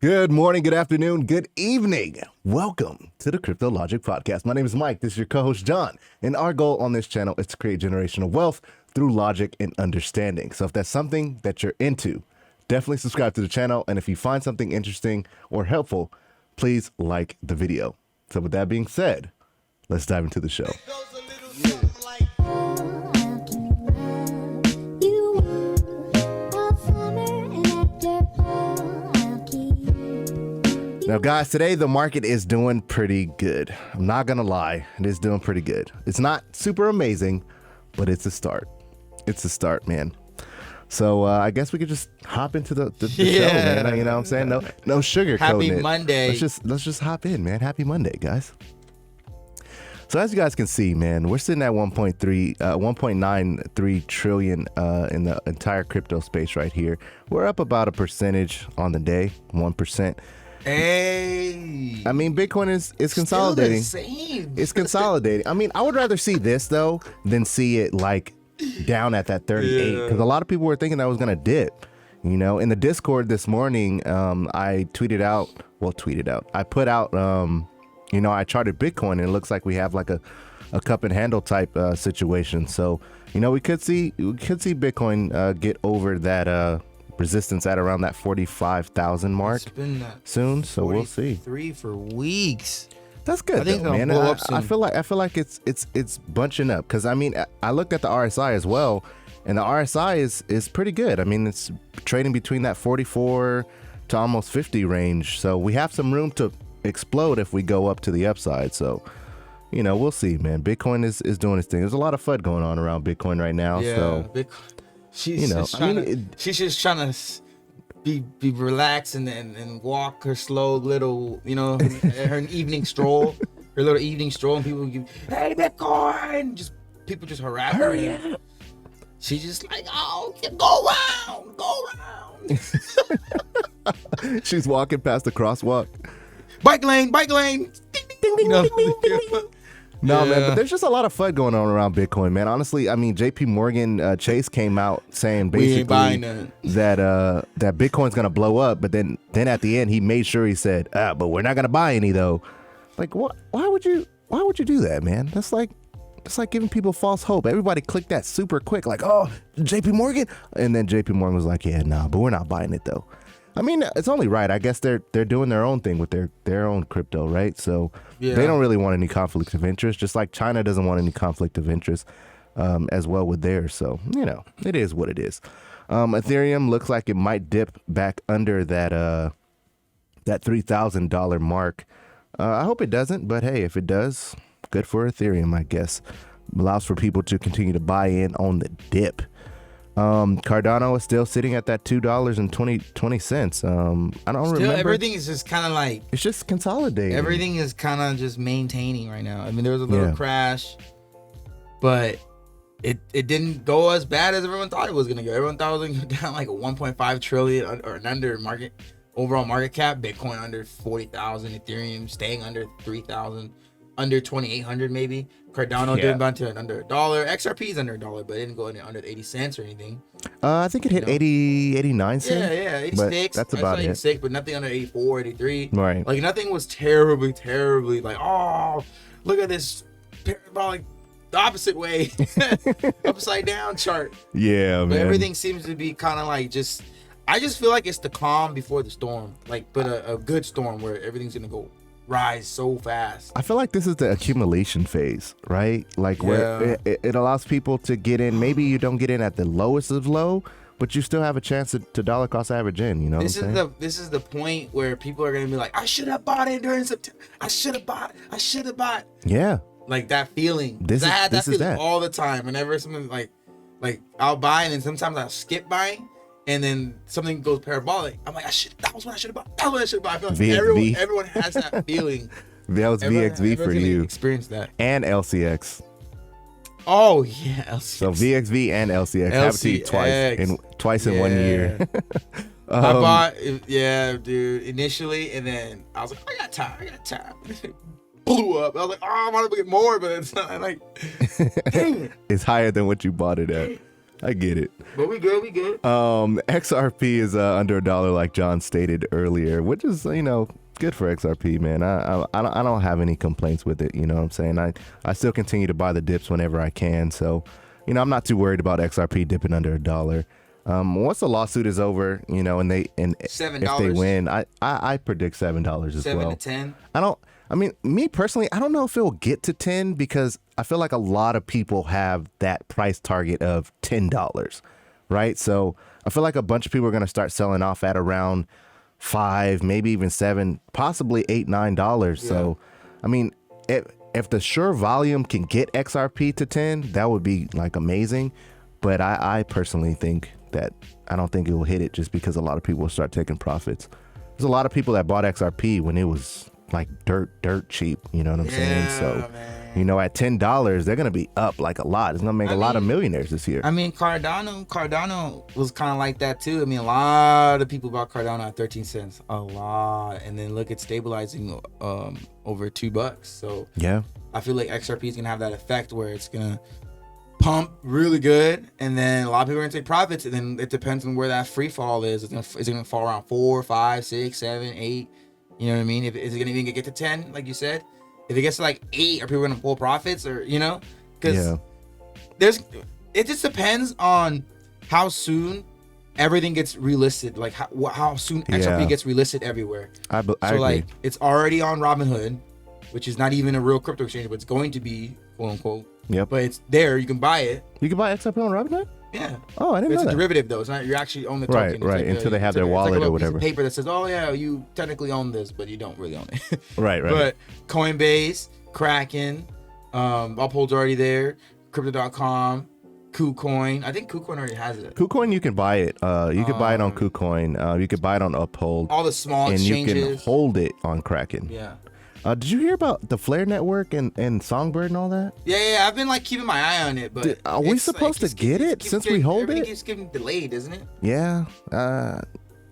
Good morning, good afternoon, good evening. Welcome to the Crypto Logic Podcast. My name is Mike. This is your co-host, John. And our goal on this channel is to create generational wealth through logic and understanding. So if that's something that you're into, definitely subscribe to the channel. And if you find something interesting or helpful, please like the video. So with that being said, let's dive into the show. Now, guys, today the market is doing pretty good. I'm not going to lie. It is doing pretty good. It's not super amazing, but it's a start. It's a start, man. So I guess we could just hop into the show, man. You know what I'm saying? No sugarcoating it. Happy Monday. Let's just hop in, man. Happy Monday, guys. So as you guys can see, man, we're sitting at 1.93 trillion in the entire crypto space right here. We're up about a percentage on the day, 1%. Hey, I mean, Bitcoin is consolidating. Still the same. It's consolidating. I mean, I would rather see this though than see it like down at that 38, because a lot of people were thinking that was gonna dip. You know, in the Discord this morning, I tweeted out. I put out, I charted Bitcoin, and it looks like we have like a cup and handle type situation. So, we could see Bitcoin get over that resistance at around that 45,000 mark soon. So we'll see. 3 for weeks. That's good, though, man. I feel like it's bunching up, because I mean, I looked at the RSI as well, and the RSI is pretty good. I mean, it's trading between that 44 to almost 50 range. So we have some room to explode if we go up to the upside. So, we'll see, man. Bitcoin is doing its thing. There's a lot of FUD going on around Bitcoin right now. Yeah, so she's just trying to be relaxed and walk her slow little, her evening stroll, and people give, hey, Bitcoin, people just harass her. Yeah. She's just like, oh, go around. She's walking past the crosswalk. Bike lane. Ding, ding, ding, ding, ding, ding. No, man, but there's just a lot of FUD going on around Bitcoin, man. Honestly, I mean, JP Morgan Chase came out saying basically that Bitcoin's gonna blow up, but then at the end he made sure he said, but we're not gonna buy any though. Like, what? Why would you do that, man? That's like giving people false hope. Everybody clicked that super quick, like, oh, JP Morgan, and then JP Morgan was like, yeah, nah, but we're not buying it though. I mean, it's only right. I guess they're doing their own thing with their own crypto, right? So they don't really want any conflict of interest, just like China doesn't want any conflict of interest as well with theirs. So, it is what it is. Ethereum looks like it might dip back under that $3,000 mark. I hope it doesn't, but hey, if it does, good for Ethereum, I guess. Allows for people to continue to buy in on the dip. Cardano is still sitting at that $2.20. I don't remember. Everything is just kind of like, it's just consolidating. Everything is kind of just maintaining right now. I mean, there was a little crash, but it didn't go as bad as everyone thought it was gonna go. Everyone thought it was gonna go down like a 1.5 trillion or an under overall market cap. Bitcoin under 40,000, Ethereum staying under 3,000, under 2,800 maybe. Cardano didn't bounce to under $1. XRP is under $1, but it didn't go under 80 cents or anything. I think it hit 89 cents. Yeah, 86. That's about it. 86, but nothing under 84, 83. Right. Like nothing was terribly like, oh, look at this parabolic, the opposite way, upside down chart. Yeah, but man. Everything seems to be kind of like I just feel like it's the calm before the storm, but a good storm where everything's gonna go rise so fast. I feel like this is the accumulation phase, right? Like where it allows people to get in. Maybe you don't get in at the lowest of low, but you still have a chance to dollar cost average in. This is the point where people are gonna be like, I should have bought it during September. I should have bought. Yeah. Like that feeling. I had that feeling all the time. Whenever something like I'll buy, and then sometimes I'll skip buying. And then something goes parabolic. I'm like, that was what I should have bought. I feel like everyone has that feeling. That was VXV for you. Experience that. And LCX. Oh yeah, LCX. So VXV and LCX happened to you twice in 1 year. I bought, dude, initially, and then I was like, I got time. Blew up. I was like, I want to get more, but it's not like, dang it. It's higher than what you bought it at. I get it. But we good. XRP is under $1, like John stated earlier, which is, good for XRP, man. I don't have any complaints with it. You know what I'm saying? I still continue to buy the dips whenever I can. So, I'm not too worried about XRP dipping under $1. Once the lawsuit is over, and $7 if they win, I predict $7 as well. 7 to 10. Me personally, I don't know if it'll get to 10 because I feel like a lot of people have that price target of $10, right? So I feel like a bunch of people are going to start selling off at around $5, maybe even $7, possibly $8, $9. Yeah. So, if the sure volume can get XRP to 10, that would be like amazing. But I personally think that I don't think it will hit it just because a lot of people will start taking profits. There's a lot of people that bought XRP when it was like dirt cheap, you know what I'm saying? So, man. At $10, they're gonna be up like a lot. It's gonna make a lot of millionaires this year. Cardano was kind of like that too. A lot of people bought Cardano at 13 cents, a lot, and then look at stabilizing over $2. So yeah, I feel like XRP is gonna have that effect where it's gonna pump really good, and then a lot of people are gonna take profits, and then it depends on where that free fall is. Is it gonna fall around 4, 5, 6, 7, 8? You know what I mean? Is it gonna even get to 10, like you said? If it gets to like 8, are people gonna pull profits, or Because it just depends on how soon everything gets relisted, like how soon XRP gets relisted everywhere. I so agree. Like it's already on Robinhood, which is not even a real crypto exchange, but it's going to be, quote unquote. Yep. But it's there. You can buy it. You can buy XRP on Robinhood? Yeah. Oh, I didn't know that. It's a derivative though. It's not you actually own the token. Right. Until they have their wallet or whatever. Piece of paper that says, "Oh yeah, you technically own this, but you don't really own it." Right. But Coinbase, Kraken, Uphold's already there. Crypto.com, KuCoin. I think KuCoin already has it. KuCoin, you can buy it. You can buy it on KuCoin. You can buy it on Uphold. All the small exchanges. And you can hold it on Kraken. Yeah. Did you hear about the Flare Network and Songbird and all that? Yeah. I've been like keeping my eye on it, but are we supposed to get it since we hold it? Everything keeps getting delayed, isn't it? Yeah.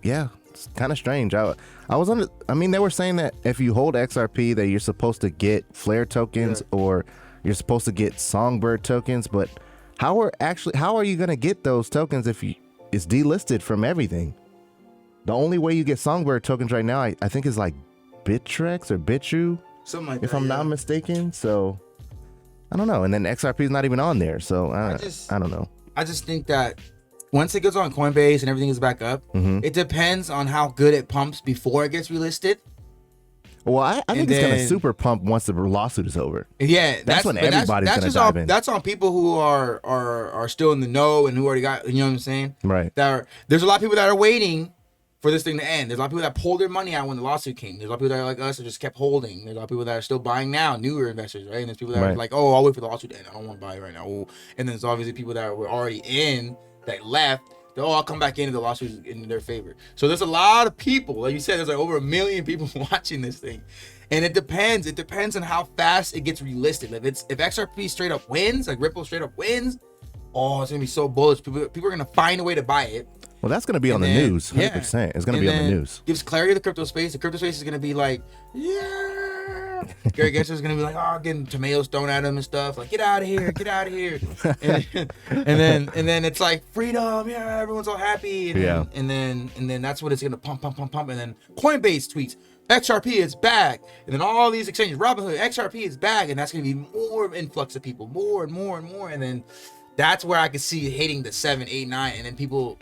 Yeah. It's kind of strange. I was on. They were saying that if you hold XRP, that you're supposed to get Flare tokens or you're supposed to get Songbird tokens. But how are you gonna get those tokens if it's delisted from everything? The only way you get Songbird tokens right now, I think, is like Bittrex or Bitrue, something like if that, I'm not mistaken. So I don't know. And then XRP is not even on there, so I don't know. I just think that once it goes on Coinbase and everything is back up, it depends on how good it pumps before it gets relisted. Well, I think it's gonna super pump once the lawsuit is over. Yeah, that's when everybody's gonna dive in. That's on people who are still in the know and who already got. You know what I'm saying? Right. There's a lot of people that are waiting for this thing to end. There's a lot of people that pulled their money out when the lawsuit came. There's a lot of people that are like us that just kept holding. There's a lot of people that are still buying now, newer investors, right? And there's people that are like, oh, I'll wait for the lawsuit to end. I don't want to buy it right now. Oh. And then there's obviously people that were already in that left. I'll come back into the lawsuit in their favor. So there's a lot of people. Like you said, there's like over 1 million people watching this thing. And it depends. It depends on how fast it gets relisted. If XRP straight up wins, like Ripple straight up wins, it's gonna be so bullish. People are gonna find a way to buy it. Well, that's going to be on the news, 100%. It's going to be on the news. Gives clarity to the crypto space. The crypto space is going to be like, yeah. Gary Gensler's going to be like, getting tomatoes thrown at him and stuff. Like, get out of here. and then it's like, freedom. Yeah, everyone's all happy. And then that's what it's going to pump. And then Coinbase tweets, XRP is back. And then all these exchanges, Robinhood, XRP is back. And that's going to be more influx of people, more and more. And then that's where I could see it hitting the 7, 8, 9, and then people,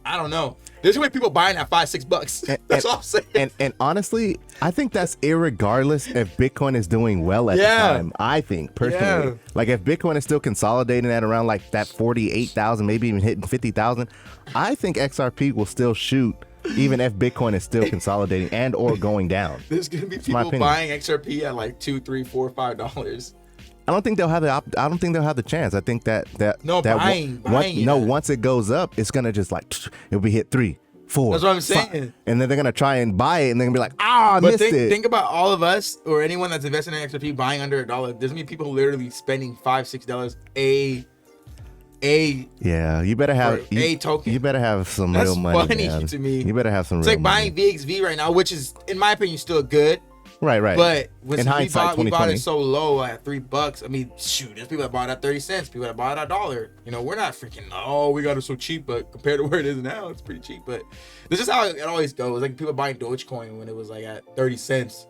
I don't know. There's gonna be people buying at $5, $6. That's all I'm saying. And honestly, I think that's irregardless if Bitcoin is doing well at the time. I think personally, like if Bitcoin is still consolidating at around like that 48,000, maybe even hitting 50,000, I think XRP will still shoot. Even if Bitcoin is still consolidating and or going down. There's gonna be people buying XRP at like $2, $3, $4, $5. I don't think they'll have the chance. I think that buying. Once it goes up, it's gonna just like it'll be hit 3, 4. That's what I'm saying. 5, and then they're gonna try and buy it, and they're gonna be like, I missed it. Think about all of us or anyone that's investing in XRP buying under $1. There's gonna be people literally spending $5, $6 you better have a token. You better have some real money. That's funny to me. You better have some. It's real like money. buying VXV right now, which is, in my opinion, still good. Right. But in hindsight, we bought it so low at $3. I mean, shoot, there's people that bought it at 30 cents, people that bought it at $1. You know, we're not freaking, oh, we got it so cheap, but compared to where it is now, it's pretty cheap. But this is how it always goes. Like people buying Dogecoin when it was like at 30 cents.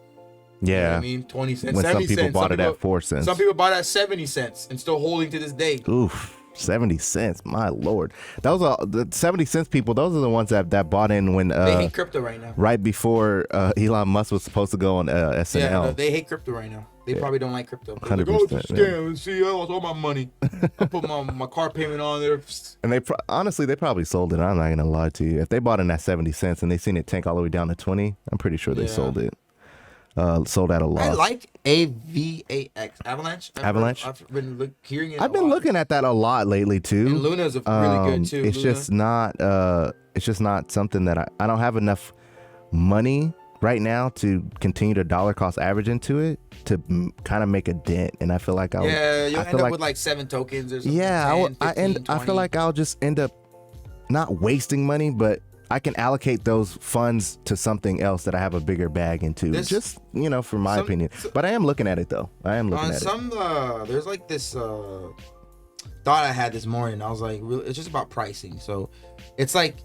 Yeah. You know what I mean, 20 cents, when 70 some people cents. bought it at 4 cents. Some people bought it at 70 cents and still holding to this day. Oof. 70 cents, my lord. Those are the 70 cents people. Those are the ones that bought in when they hate crypto right now. Right before Elon Musk was supposed to go on SNL. Yeah, no, they hate crypto right now. They probably don't like crypto. 100%. Like, oh, it's a scam. See, I lost all my money. I put my car payment on there. And they honestly, they probably sold it. I'm not gonna lie to you. If they bought it at 70 cents and they seen it tank all the way down to 20, I'm pretty sure they sold it. Sold at a loss. I like AVAX Avalanche. I've been hearing it. I've been looking at that a lot lately too. And Luna's really good too. It's just not. It's just not something that I don't have enough money right now to continue to dollar cost average into it to kind of make a dent. And I feel like you'll end up with like 7 tokens or something. Yeah, 10, 15, I feel like I'll just end up not wasting money, but I can allocate those funds to something else that I have a bigger bag into. Just, for my opinion. But I am looking at it, though. I am looking at it. There's like this thought I had this morning. I was like, it's just about pricing. So it's like,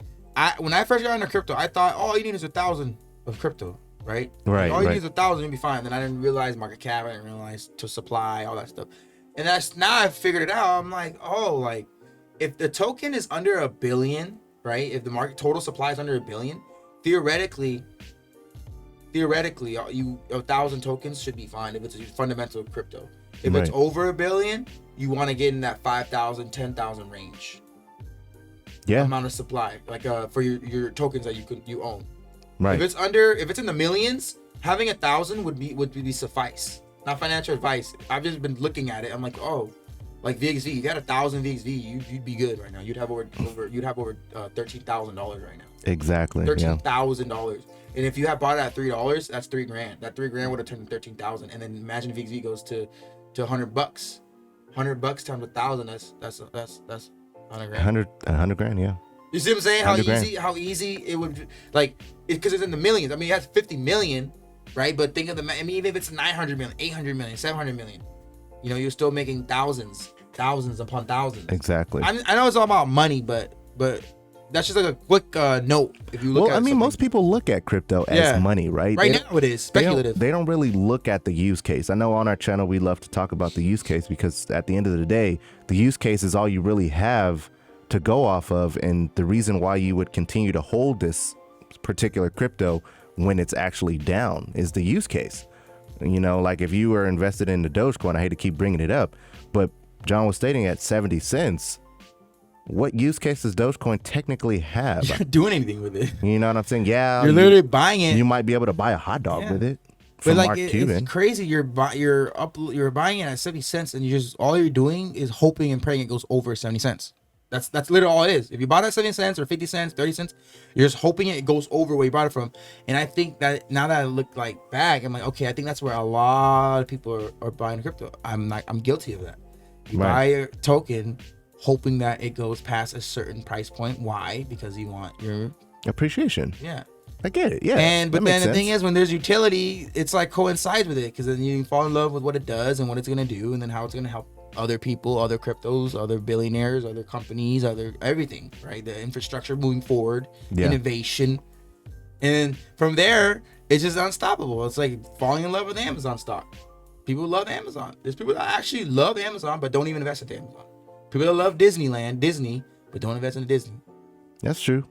when I first got into crypto, I thought, all you need is 1,000 of crypto, right? Right. All you need is 1,000, you'll be fine. Then I didn't realize market cap. I didn't realize to supply, all that stuff. And now I figured it out. I'm like, if the token is under $1 billion, right? If the market total supply is under $1 billion, theoretically, 1,000 tokens should be fine if it's a fundamental crypto. If it's over $1 billion, you want to get in that 5,000, 10,000 range. Yeah. Amount of supply, like for your tokens that you own. Right. If it's in the millions, having 1,000 would be suffice. Not financial advice. I've just been looking at it. I'm like, like VXV, you got 1,000 VXV, you'd be good right now. You'd have over $13,000 right now. Exactly. $13,000. And if you had bought it at $3, that's $3,000. That $3,000 would have turned to 13,000. And then imagine VXV goes to $100. $100 times 1,000. That's $100,000. $100,000. Yeah. You see what I'm saying? How easy it would, like, because it's in the millions. I mean, it has 50 million, right? But think of even if it's 900 million, 800 million, 700 million. You're still making thousands upon thousands. Exactly. I know it's all about money, but that's just like a quick note. If you look at most people look at crypto as money, right? Right now it is speculative. They don't really look at the use case. I know on our channel we love to talk about the use case because at the end of the day, the use case is all you really have to go off of, and the reason why you would continue to hold this particular crypto when it's actually down is the use case. Like if you were invested in the Dogecoin, I hate to keep bringing it up, but John was stating at 70 cents, what use case does Dogecoin technically have? You're not doing anything with it. You know what I'm saying? Yeah. You're literally buying it. You might be able to buy a hot dog with it. But like it's crazy. You're buying it at 70 cents and all you're doing is hoping and praying it goes over 70 cents. That's literally all it is. If you bought it at 70 cents or 50 cents, 30 cents, you're just hoping it goes over where you bought it from. And I think that now that I look back, I'm like, okay, I think that's where a lot of people are buying crypto. I'm guilty of that. You buy a token hoping that it goes past a certain price point. Why? Because you want your appreciation. Yeah. I get it. Yeah. But then the thing is, when there's utility, it's like coincides with it, because then you fall in love with what it does and what it's going to do and then how it's going to help other people, other cryptos, other billionaires, other companies, other everything, right? The infrastructure moving forward, innovation. And from there, it's just unstoppable. It's like falling in love with Amazon stock. People love Amazon. There's people that actually love Amazon, but don't even invest in Amazon. People that love Disney, but don't invest in Disney. That's true.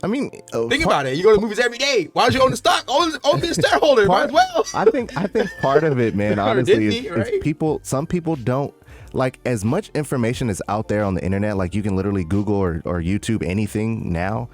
I mean, think about it. You go to the movies every day. Why don't you own the stock? Own the shareholder. Might as well. I think part of it, man, honestly, is some people don't. Like, as much information is out there on the internet, like you can literally Google or YouTube anything now,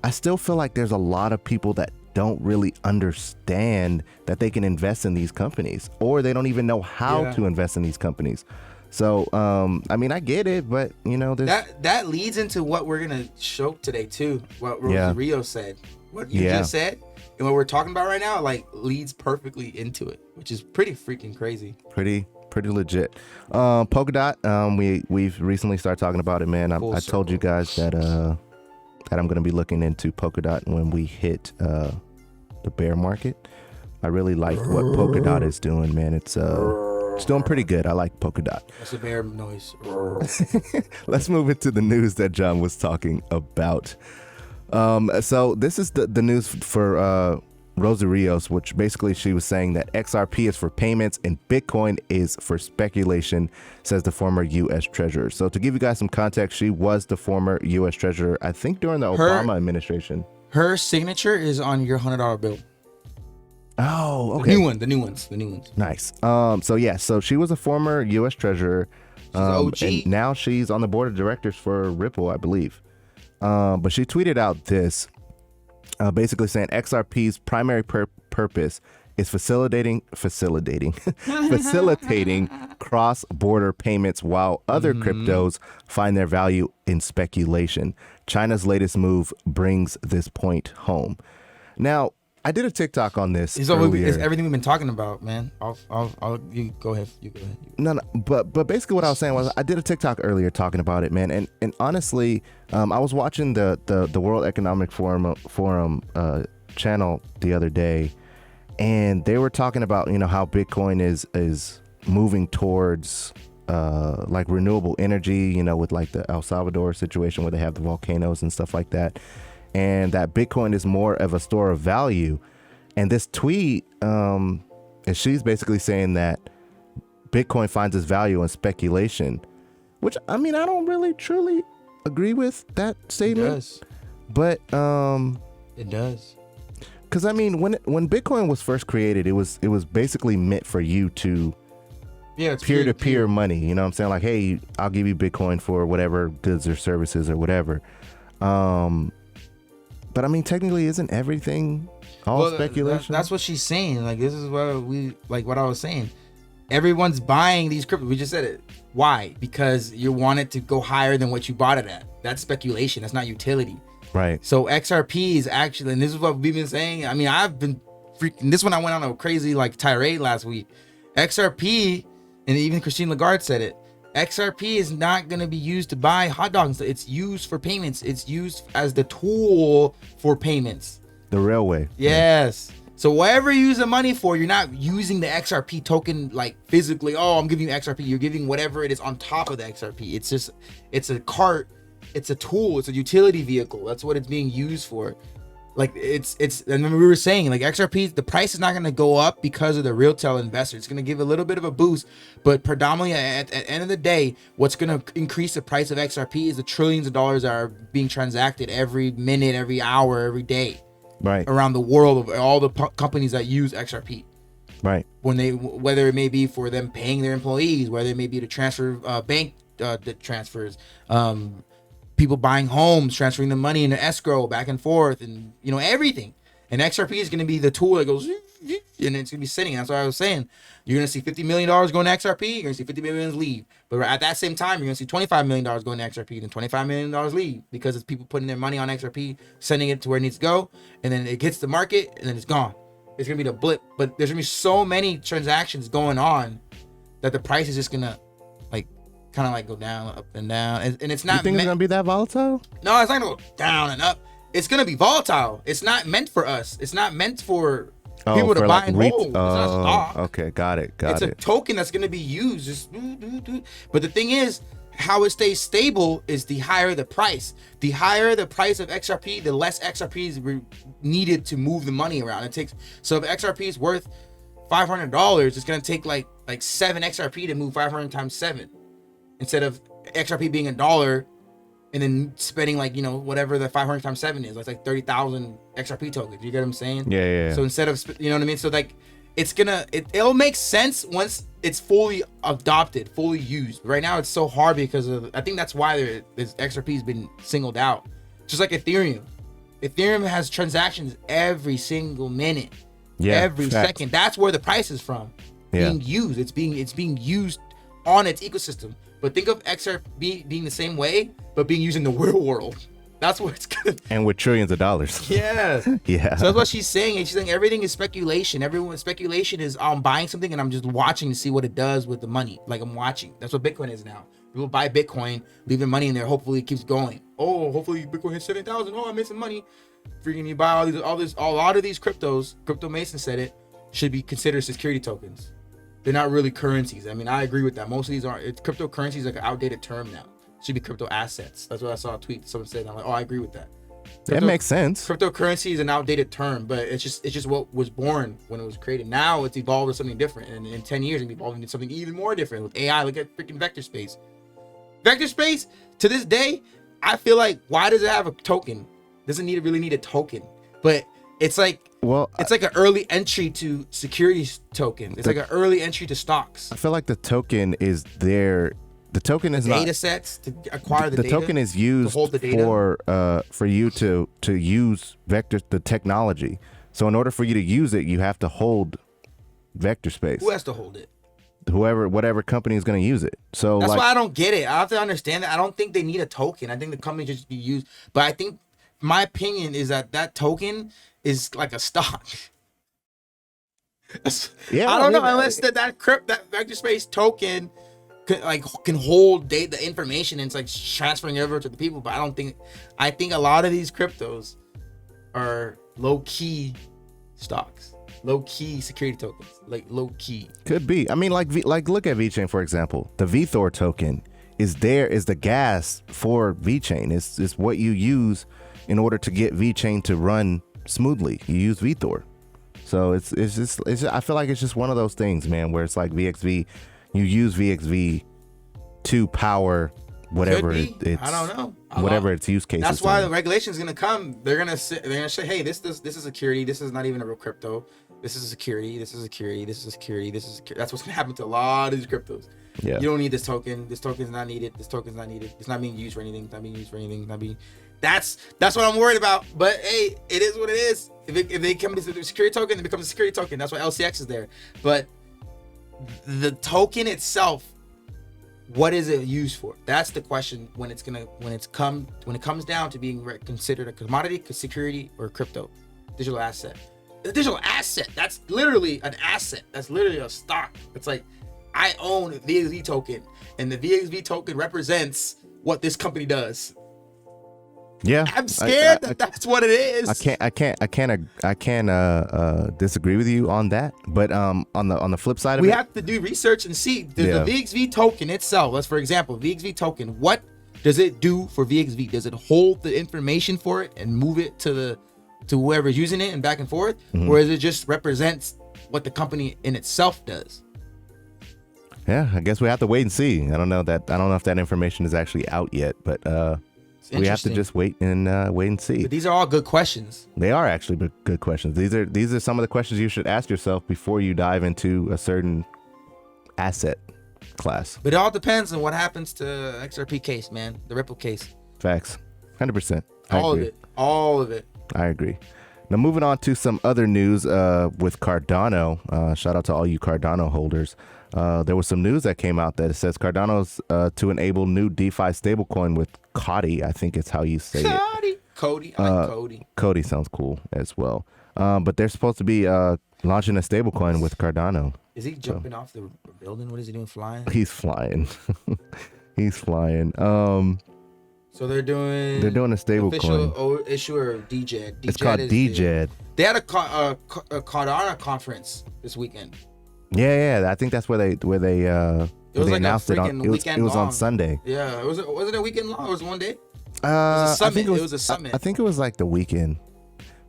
I still feel like there's a lot of people that don't really understand that they can invest in these companies, or they don't even know how to invest in these companies. So, I mean, I get it, but there's that leads into what we're gonna show today too. What Rio said, what you just said, and what we're talking about right now, like leads perfectly into it, which is pretty freaking crazy. Pretty legit. Polkadot, we've recently started talking about it, man. I told you guys that I'm going to be looking into Polkadot when we hit the bear market. I really like what Polkadot is doing, man. It's doing pretty good. I like Polkadot. That's a bear noise. Let's move into the news that John was talking about. So this is the news for Rosa Rios, which basically she was saying that XRP is for payments and Bitcoin is for speculation, says the former U.S. Treasurer. So to give you guys some context, she was the former U.S. Treasurer, I think during the Obama administration. Her signature is on your $100 bill. Oh, okay. The new ones. Nice. So she was a former U.S. Treasurer. She's OG. And now she's on the board of directors for Ripple, I believe. But she tweeted out this, basically saying XRP's primary purpose is facilitating cross-border payments while other cryptos find their value in speculation. China's latest move brings this point home. Now, I did a TikTok on this. It's everything we've been talking about, man. You go ahead. No, but basically what I was saying was I did a TikTok earlier talking about it, man. And honestly, I was watching the World Economic Forum channel the other day, and they were talking about, you know, how Bitcoin is moving towards like renewable energy, you know, with like the El Salvador situation where they have the volcanoes and stuff like that. And that Bitcoin is more of a store of value. And this tweet, she's basically saying that Bitcoin finds its value in speculation, which, I mean, I don't really truly agree with that statement. It does. But it does. Because, I mean, when Bitcoin was first created, it was basically meant for you to peer-to-peer money. You know what I'm saying? Like, hey, I'll give you Bitcoin for whatever goods or services or whatever. But I mean, technically, isn't everything all speculation? That's what she's saying. Like, this is what I was saying. Everyone's buying these crypto. We just said it. Why? Because you want it to go higher than what you bought it at. That's speculation. That's not utility. Right. So XRP is actually, and this is what we've been saying. I mean, I've been freaking. This one I went on a crazy like tirade last week. XRP, and even Christine Lagarde said it. XRP is not going to be used to buy hot dogs. It's used for payments. It's used as the tool for payments. The railway. Yes. Yeah. So whatever you use the money for, you're not using the XRP token like physically. Oh, I'm giving you XRP. You're giving whatever it is on top of the XRP. It's a cart. It's a tool. It's a utility vehicle. That's what it's being used for. Like it's and we were saying like XRP, the price is not going to go up because of the retail investor. It's going to give a little bit of a boost, but predominantly at the end of the day, what's going to increase the price of XRP is the trillions of dollars that are being transacted every minute, every hour, every day, right, around the world of all the companies that use XRP. Right. Whether it may be for them paying their employees, whether it may be to transfer bank transfers, people buying homes, transferring the money into escrow back and forth, and you know, everything. And XRP is going to be the tool that goes, and it's going to be sitting. That's what I was saying. You're going to see $50 million going to XRP. You're going to see $50 million leave. But at that same time, you're going to see $25 million going to XRP, then $25 million leave, because it's people putting their money on XRP, sending it to where it needs to go, and then it hits the market, and then it's gone. It's going to be the blip. But there's going to be so many transactions going on that the price is just going to kind of like go down, up and down, and it's not. You think it's gonna be that volatile? No, it's not gonna go down and up. It's gonna be volatile. It's not meant for us. It's not meant for people to buy and hold. It's not stock. Okay, got it. It's a token that's gonna be used. Just But the thing is, how it stays stable is the higher the price. The higher the price of XRP, the less XRP is needed to move the money around. So if XRP is worth $500, it's gonna take like 7 XRP to move 500 times 7. Instead of XRP being $1 and then spending whatever the 500 times 7 is, like 30,000 XRP tokens. You get what I'm saying? Yeah. So instead of, you know what I mean? So it'll make sense once it's fully adopted, fully used. Right now it's so hard because I think that's why this XRP has been singled out. Just like Ethereum. Ethereum has transactions every single minute. Yeah. Every second. That's where the price is from. Being used. It's being used on its ecosystem. But think of XRP being the same way, but being used in the real world. That's what it's gonna. And with trillions of dollars. Yeah. Yeah. So that's what she's saying. And she's saying everything is speculation. Speculation is I'm buying something and I'm just watching to see what it does with the money. Like I'm watching. That's what Bitcoin is now. People buy Bitcoin, leave their money in there. Hopefully it keeps going. Oh, hopefully Bitcoin hits 7,000. Oh, I made some money. Freaking you buy a lot of these cryptos. Crypto Mason said it. should be considered security tokens. They're not really currencies. I mean, I agree with that. Most of these aren't. Cryptocurrency is like an outdated term now. It should be crypto assets. That's what I saw a tweet. Someone said, I'm like, oh, I agree with that. That makes sense. Cryptocurrency is an outdated term, but it's just what was born when it was created. Now it's evolved to something different, and in 10 years, it's evolving into something even more different with AI. Look at freaking Vectorspace. Vectorspace, to this day, I feel like, why does it have a token? Doesn't really need a token, but it's like, it's like an early entry to securities token. It's like an early entry to stocks. I feel like the token is there. The token is data sets to acquire the data. The token is used to hold the data. for you to use the technology. So in order for you to use it, you have to hold Vectorspace. Who has to hold it? Whatever company is going to use it. So that's why I don't get it. I have to understand that. I don't think they need a token. I think the company just be used. But I think my opinion is that token is like a stock. Yeah, I don't know unless that Vectorspace token can hold the information and it's like transferring over to the people. But I think a lot of these cryptos are low-key stocks, low-key security tokens, like low-key. Could be. I mean, like look at VeChain, for example. The VThor token is the gas for VeChain. It's what you use in order to get VeChain to run smoothly. You use VThor. So it's I feel like it's just one of those things, man, where it's like VXV. You use VXV to power whatever it's. I don't know. Whatever its use case. That's why the regulation is gonna come. They're gonna say, hey, this is security. This is not even a real crypto. This is a security. This is security. This is security. This is security. That's what's gonna happen to a lot of these cryptos. Yeah. You don't need this token. This token is not needed. This token is not needed. It's not being used for anything. It's not being used for anything. It's not being. That's what I'm worried about. But hey, it is what it is. If they come to the security token, it becomes a security token. That's why LCX is there. But the token itself, what is it used for? That's the question when it comes down to being considered a commodity, security, or crypto, digital asset. A digital asset, that's literally an asset. That's literally a stock. It's like, I own a VXV token, and the VXV token represents what this company does. Yeah, I'm scared that's what it is. I can't disagree with you on that. But on the flip side of we have to do research and see the VXV token itself. Let's, for example, VXV token. What does it do for VXV? Does it hold the information for it and move it to whoever's using it and back and forth, or is it just represents what the company in itself does? Yeah, I guess we have to wait and see. I don't know if that information is actually out yet, but we have to just wait and see. But these are all good questions. They are actually good questions. These are some of the questions you should ask yourself before you dive into a certain asset class. But it all depends on what happens to XRP case, man. The Ripple case. Facts. 100%. All of it. I agree. Now moving on to some other news with Cardano. Shout out to all you Cardano holders. There was some news that came out that it says Cardano's to enable new DeFi stablecoin with Cody. I think it's how you say it. Cody. I like Cody. Cody sounds cool as well. But they're supposed to be launching a stablecoin with Cardano. Is he jumping off the building? What is he doing? Flying? He's flying. He's flying. So they're doing a stablecoin. Official issuer DJED. It's called DJED. They had a Cardano conference this weekend. Yeah. I think that's where they announced it on. It was on Sunday. Yeah, wasn't it a weekend long? It was one day. It was a summit. It was a summit. I think it was like the weekend,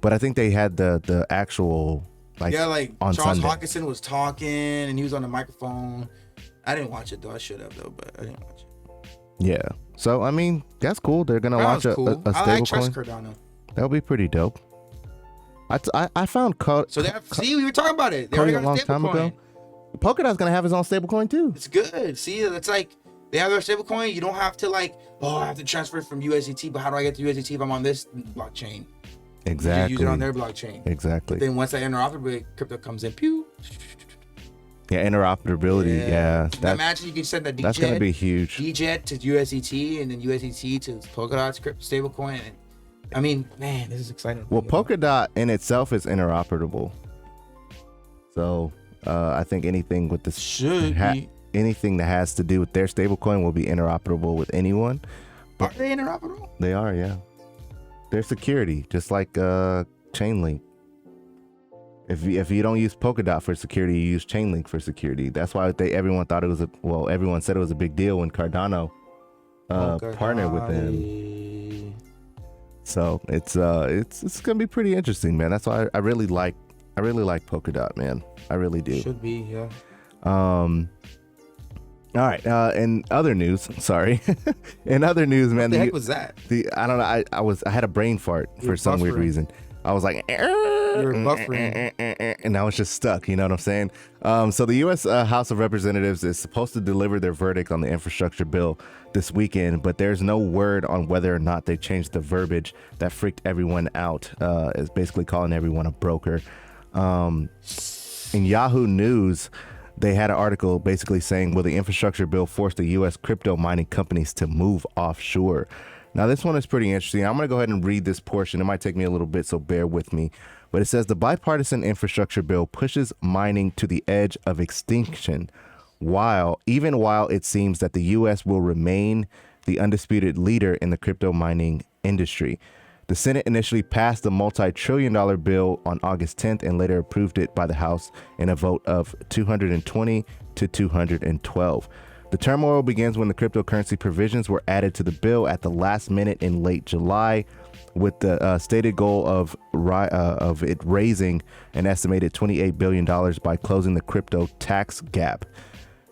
but I think they had the actual on Charles Sunday. Hawkinson was talking and he was on the microphone. I didn't watch it though. I should have though, but I didn't watch it. Yeah. So I mean, that's cool. They're gonna launch a stable I coin. trust Cardano. That'll be pretty dope. I found So we were talking about it. They already got a long time ago. Polkadot's gonna have his own stablecoin too. It's good. See, it's like they have their stablecoin. You don't have to I have to transfer it from USDT. But how do I get to USDT if I'm on this blockchain? Exactly. You use it on their blockchain. Exactly. But then once that interoperability crypto comes in, pew. Yeah, interoperability. Yeah. Imagine you can send that DJED. That's gonna be huge. DJED to USDT and then USDT to Polkadot's crypto stablecoin. I mean, man, this is exciting. Well, Polkadot in itself is interoperable. So I think anything with this anything that has to do with their stablecoin will be interoperable with anyone. Are they interoperable? They are, yeah. They're security, just like Chainlink. If you don't use Polkadot for security, you use Chainlink for security. That's why everyone thought it was everyone said it was a big deal when Cardano partnered with them. So it's gonna be pretty interesting, man. That's why I really like Polkadot, man. I really do. Should be, yeah. All right. In other news, sorry. In other news, man. What the heck was that? I don't know. I had a brain fart for some weird reason. I was like, you're buffering, and I was just stuck. You know what I'm saying? So the U.S. House of Representatives is supposed to deliver their verdict on the infrastructure bill this weekend, but there's no word on whether or not they changed the verbiage that freaked everyone out. Is basically calling everyone a broker. In Yahoo News, they had an article basically saying, will the infrastructure bill force the U.S. crypto mining companies to move offshore? Now, this one is pretty interesting. I'm going to go ahead and read this portion. It might take me a little bit, so bear with me. But it says the bipartisan infrastructure bill pushes mining to the edge of extinction, even while it seems that the U.S. will remain the undisputed leader in the crypto mining industry. The Senate initially passed the multi-trillion-dollar bill on August 10th and later approved it by the House in a vote of 220 to 212. The turmoil begins when the cryptocurrency provisions were added to the bill at the last minute in late July, with the stated goal of it raising an estimated $28 billion by closing the crypto tax gap.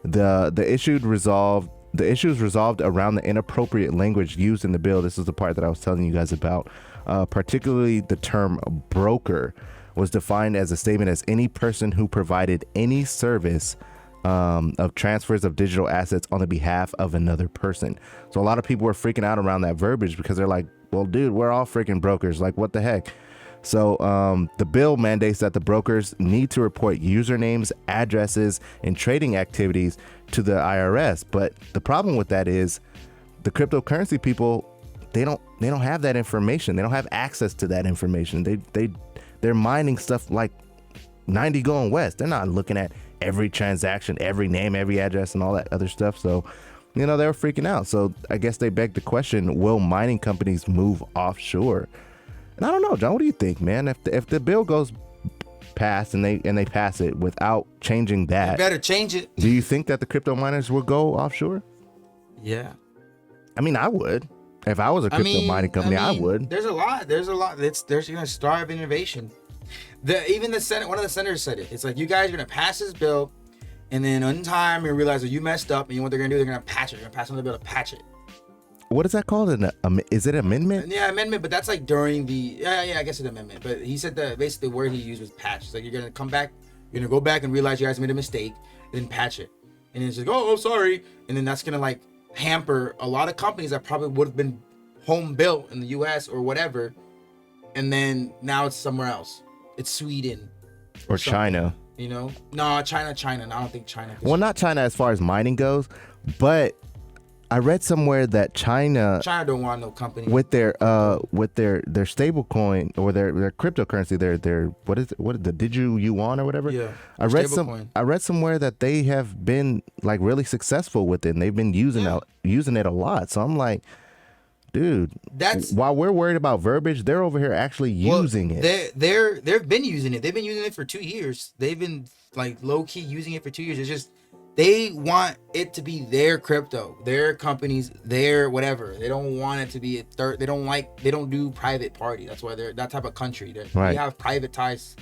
The issues resolved around the inappropriate language used in the bill. This is the part that I was telling you guys about. Particularly the term broker was defined as a statement as any person who provided any service of transfers of digital assets on the behalf of another person. So a lot of people were freaking out around that verbiage because they're like, well, dude, we're all freaking brokers. Like, what the heck? So the bill mandates that the brokers need to report usernames, addresses, and trading activities to the IRS. But the problem with that is the cryptocurrency people, they don't have that information. They don't have access to that information. They're mining stuff like 90 going west. They're not looking at every transaction, every name, every address, and all that other stuff. So, they were freaking out. So I guess they begged the question, will mining companies move offshore? And I don't know, John, what do you think, man? If the bill goes past and they pass it without changing that, you better change it. Do you think that the crypto miners will go offshore? Yeah. I mean, I would. If I was a crypto mining company, I would. There's a lot. There's going to starve innovation. Even the Senate, one of the senators said it. It's like, you guys are going to pass this bill, and then in time you realize that you messed up, and what they're going to do, they're going to patch it. They're going to pass another bill to patch it. What is that called? Is it amendment? Yeah, amendment, but that's like during the, I guess it's an amendment. But he said that basically the word he used was patch. It's like, you're going to come back, you're going to go back and realize you guys made a mistake, and then patch it. And it's like, oh, sorry. And then that's going to like hamper a lot of companies that probably would have been home built in the US or whatever. And then now it's somewhere else. It's Sweden or China. No, China. I don't think China. Well, not China as far as mining goes, but I read somewhere that China don't want no company with their stable coin or their cryptocurrency, their what is the Digi Yuan or whatever. Yeah. I read somewhere that they have been like really successful with it, and they've been using it a lot. So I'm like, dude, while we're worried about verbiage, they're over here actually using it. They've been using it. They've been using it for 2 years. They've been like low key using it for 2 years. It's just they want it to be their crypto, their companies, their whatever. They don't want it to be a third. They don't do private party. That's why they're that type of country. They have private ties.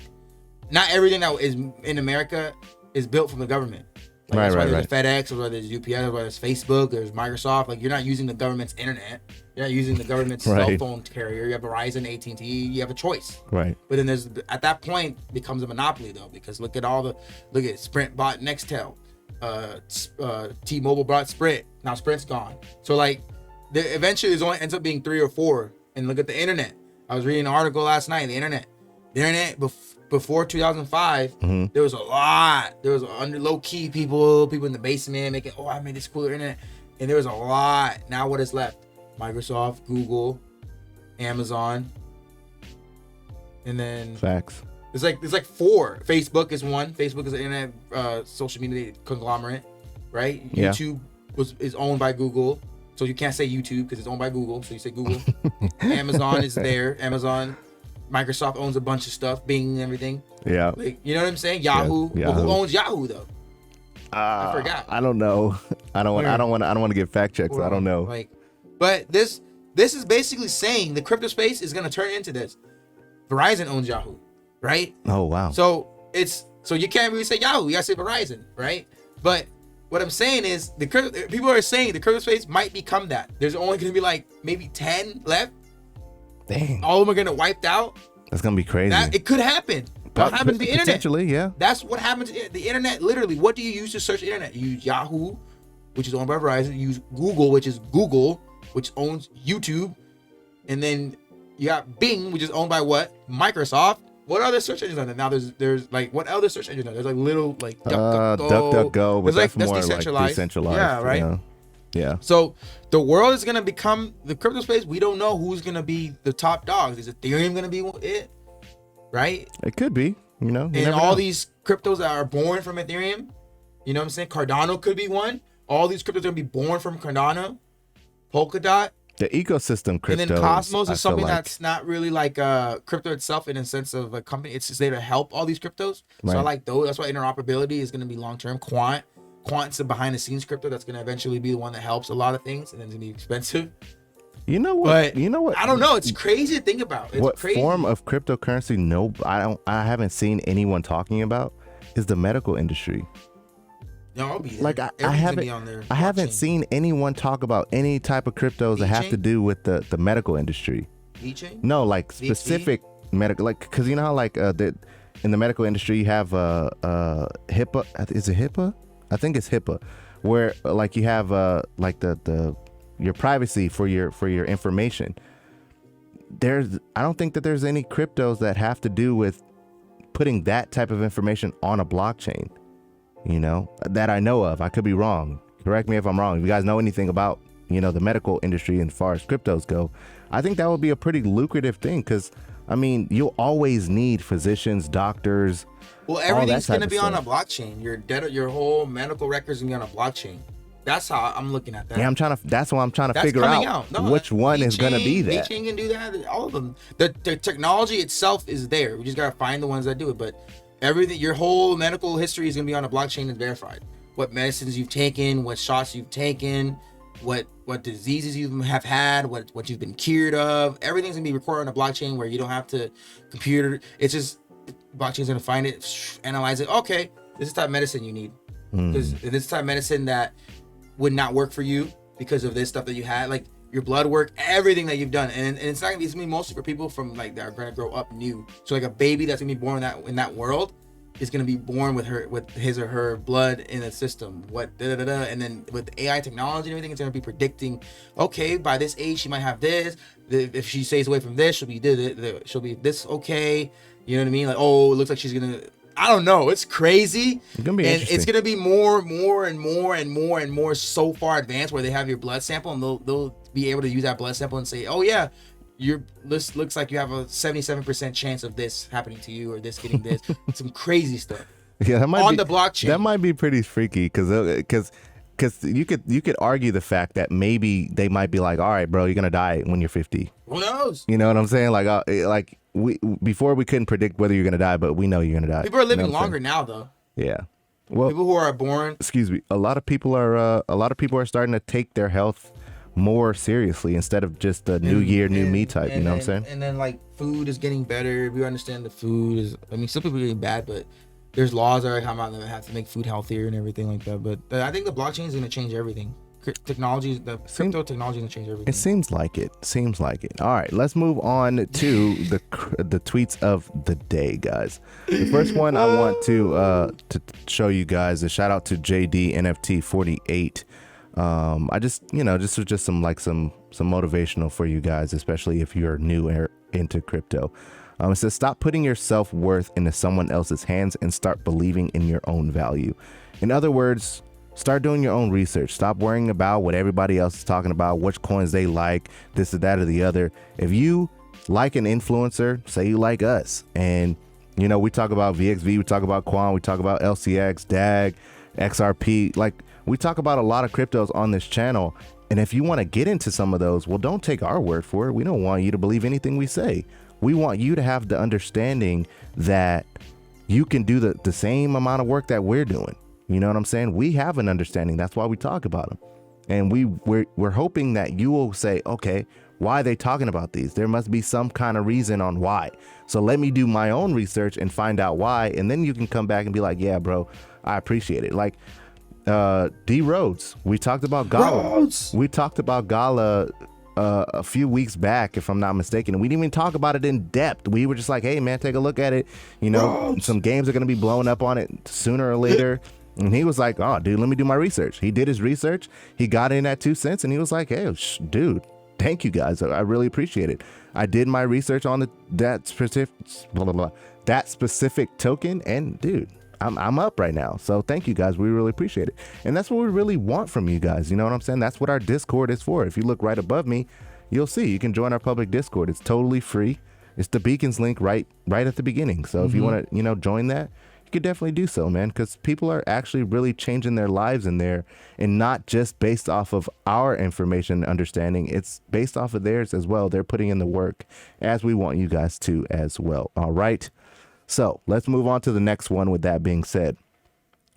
Not everything that is in America is built from the government. Like, that's why there's FedEx, that's why there's UPS, that's why there's Facebook, there's Microsoft. Like, you're not using the government's internet. You're not using the government's cell phone carrier. You have Verizon, AT&T. You have a choice. Right. But then at that point becomes a monopoly though, because look at Sprint bought Nextel. T-Mobile bought Sprint. Now Sprint's gone. So like, eventually it only ends up being 3 or 4. And look at the internet. I was reading an article last night. The internet before 2005, there was a lot. There was under low-key people in the basement making, I made this cooler internet. And there was a lot. Now what is left? Microsoft, Google, Amazon, and then facts. There's like 4. Facebook is one. Facebook is an internet social media conglomerate, right? Yeah. YouTube is owned by Google, so you can't say YouTube because it's owned by Google, so you say Google. Amazon is there. Amazon. Microsoft owns a bunch of stuff, Bing and everything. Yeah. Like, you know what I'm saying? Yahoo. Yeah, Well, Yahoo. who owns Yahoo though? I forgot. I don't know. I don't want to get fact checks. I don't know. Like, but this is basically saying the crypto space is going to turn into this. Verizon owns Yahoo, right? Oh wow. So you can't really say Yahoo. You got to say Verizon, right? But what I'm saying is people are saying the crypto space might become that. There's only going to be like maybe 10 left. Dang. All of them are going to wiped out. That's going to be crazy. It could happen. What happened to the internet? Potentially, yeah. That's what happened to the internet. Literally, what do you use to search the internet? You use Yahoo, which is owned by Verizon. You use Google, which is Google, which owns YouTube. And then you got Bing, which is owned by what? Microsoft. What other search engines are there? Now there's like, what other search engines are there? There's like little like DuckDuckGo, but that's more decentralized. Like decentralized. Yeah, right? Yeah. So the world is going to become the crypto space. We don't know who's going to be the top dogs. Is Ethereum going to be it? Right? It could be, you know. And all these cryptos that are born from Ethereum, you know what I'm saying? Cardano could be one. All these cryptos are going to be born from Cardano, Polkadot. The ecosystem crypto. And then Cosmos is something that's not really like crypto itself in a sense of a company. It's just there to help all these cryptos. Right. So I like those. That's why interoperability is going to be long term. QUANT's a behind the scenes crypto that's going to eventually be the one that helps a lot of things, and then it's going to be expensive. You know what? I don't know. It's crazy to think about. It's what crazy. Form of cryptocurrency? No, I haven't seen anyone talking about is the medical industry. No, I'll be there. Like I haven't seen anyone talk about any type of cryptos that have to do with the medical industry. VeChain? No, like specific medical, like because you know how like in the medical industry you have HIPAA. Is it HIPAA? I think it's HIPAA, where like you have like the your privacy for your information. I don't think that there's any cryptos that have to do with putting that type of information on a blockchain, you know, that I know of. I could be wrong. Correct me if I'm wrong. If you guys know anything about, you know, the medical industry as far as cryptos go, I think that would be a pretty lucrative thing because, I mean, you'll always need physicians, doctors. Well, everything's going to be on a blockchain. Your whole medical records going to be on a blockchain. That's how I'm looking at that. Yeah, that's why I'm trying to figure out which one is going to be that. VeChain can do that. All of them. The technology itself is there. We just got to find the ones that do it. But everything, your whole medical history is going to be on a blockchain and verified. What medicines you've taken, what shots you've taken, what diseases you have had, what you've been cured of. Everything's going to be recorded on a blockchain where you don't have to computer. It's just blockchain's going to find it, analyze it. Okay, this is the type of medicine you need. Because this is the type of medicine that would not work for you because of this stuff that you had, like your blood work, everything that you've done, and it's not gonna be mostly for people from like that are gonna grow up new. So like a baby that's gonna be born in that world is gonna be born with his or her blood in a system. And then with AI technology and everything, it's gonna be predicting. Okay, by this age she might have this. If she stays away from this, she'll be this. Okay, you know what I mean? Like, oh, it looks like she's gonna. I don't know. It's crazy. It's gonna be interesting. It's gonna be more and more so far advanced where they have your blood sample and they'll be able to use that blood sample and say, oh yeah, your list looks like you have a 77% chance of this happening to you or this getting this. Some crazy stuff. Yeah, that might on the blockchain. That might be pretty freaky because you could argue the fact that maybe they might be like, all right, bro, you're gonna die when you're 50. Who knows? You know what I'm saying? Like before we couldn't predict whether you're gonna die, but we know you're gonna die. People are living longer now, though. Yeah. Well, people who are born. Excuse me. A lot of people are starting to take their health more seriously instead of just the new year, new me type. You know what I'm saying? And then like food is getting better. We understand the food is. I mean, some people are getting bad, but there's laws that are coming out that have to make food healthier and everything like that. But I think the blockchain is going to change everything. Technology, the crypto technology is going to change everything. It seems like it. All right, let's move on to the tweets of the day, guys. The first one I want to show you guys is shout out to JD NFT 48. I just this was just some motivational for you guys, especially if you're new into crypto. It says, stop putting your self-worth into someone else's hands and start believing in your own value. In other words, start doing your own research. Stop worrying about what everybody else is talking about, which coins they like, this or that or the other. If you like an influencer, say you like us, and you know, we talk about VXV, we talk about QUANT, we talk about LCX, DAG, XRP, like we talk about a lot of cryptos on this channel. And if you want to get into some of those, well, don't take our word for it. We don't want you to believe anything we say. we want you to have the understanding that you can do the same amount of work that we're doing. You know what I'm saying? We have an understanding. That's why we talk about them. And we're hoping that you will say, okay, why are they talking about these? There must be some kind of reason on why. So let me do my own research and find out why. And then you can come back and be like, yeah, bro, I appreciate it. Like D Rhodes, we talked about Gala. We talked about Gala a few weeks back, if I'm not mistaken. And we didn't even talk about it in depth. We were just like, hey, man, take a look at it. You know, some games are going to be blowing up on it sooner or later. And he was like, oh, dude, let me do my research. He did his research. He got in at 2 cents and he was like, hey, dude, thank you guys. I really appreciate it. I did my research on that specific token, and dude, I'm up right now. So thank you guys. We really appreciate it. And that's what we really want from you guys. You know what I'm saying? That's what our Discord is for. If you look right above me, you'll see you can join our public Discord. It's totally free. It's the beacons link right at the beginning. So if you want to, join that, you could definitely do so, man, because people are actually really changing their lives in there, and not just based off of our information and understanding. It's based off of theirs as well. They're putting in the work, as we want you guys to as well. All right. So let's move on to the next one. With that being said,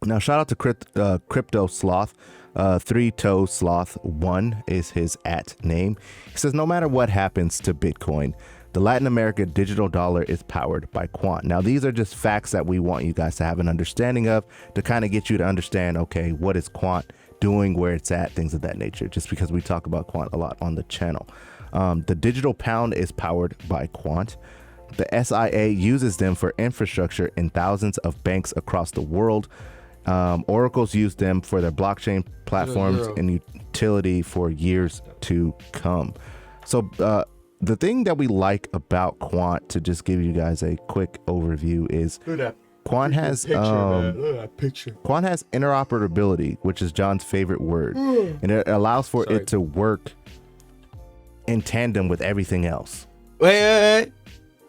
now shout out to Crypto Sloth. 3-Toe Sloth 1 is his @name. He says, no matter what happens to Bitcoin, the Latin America digital dollar is powered by QUANT. Now, these are just facts that we want you guys to have an understanding of, to kind of get you to understand, okay, what is QUANT doing, where it's at, things of that nature, just because we talk about QUANT a lot on the channel. The digital pound is powered by QUANT. The SIA uses them for infrastructure in thousands of banks across the world. Oracles use them for their blockchain platforms and utility for years to come. So, the thing that we like about QUANT, to just give you guys a quick overview, is QUANT has QUANT has interoperability, which is John's favorite word, and it allows for it to work in tandem with everything else. Wait.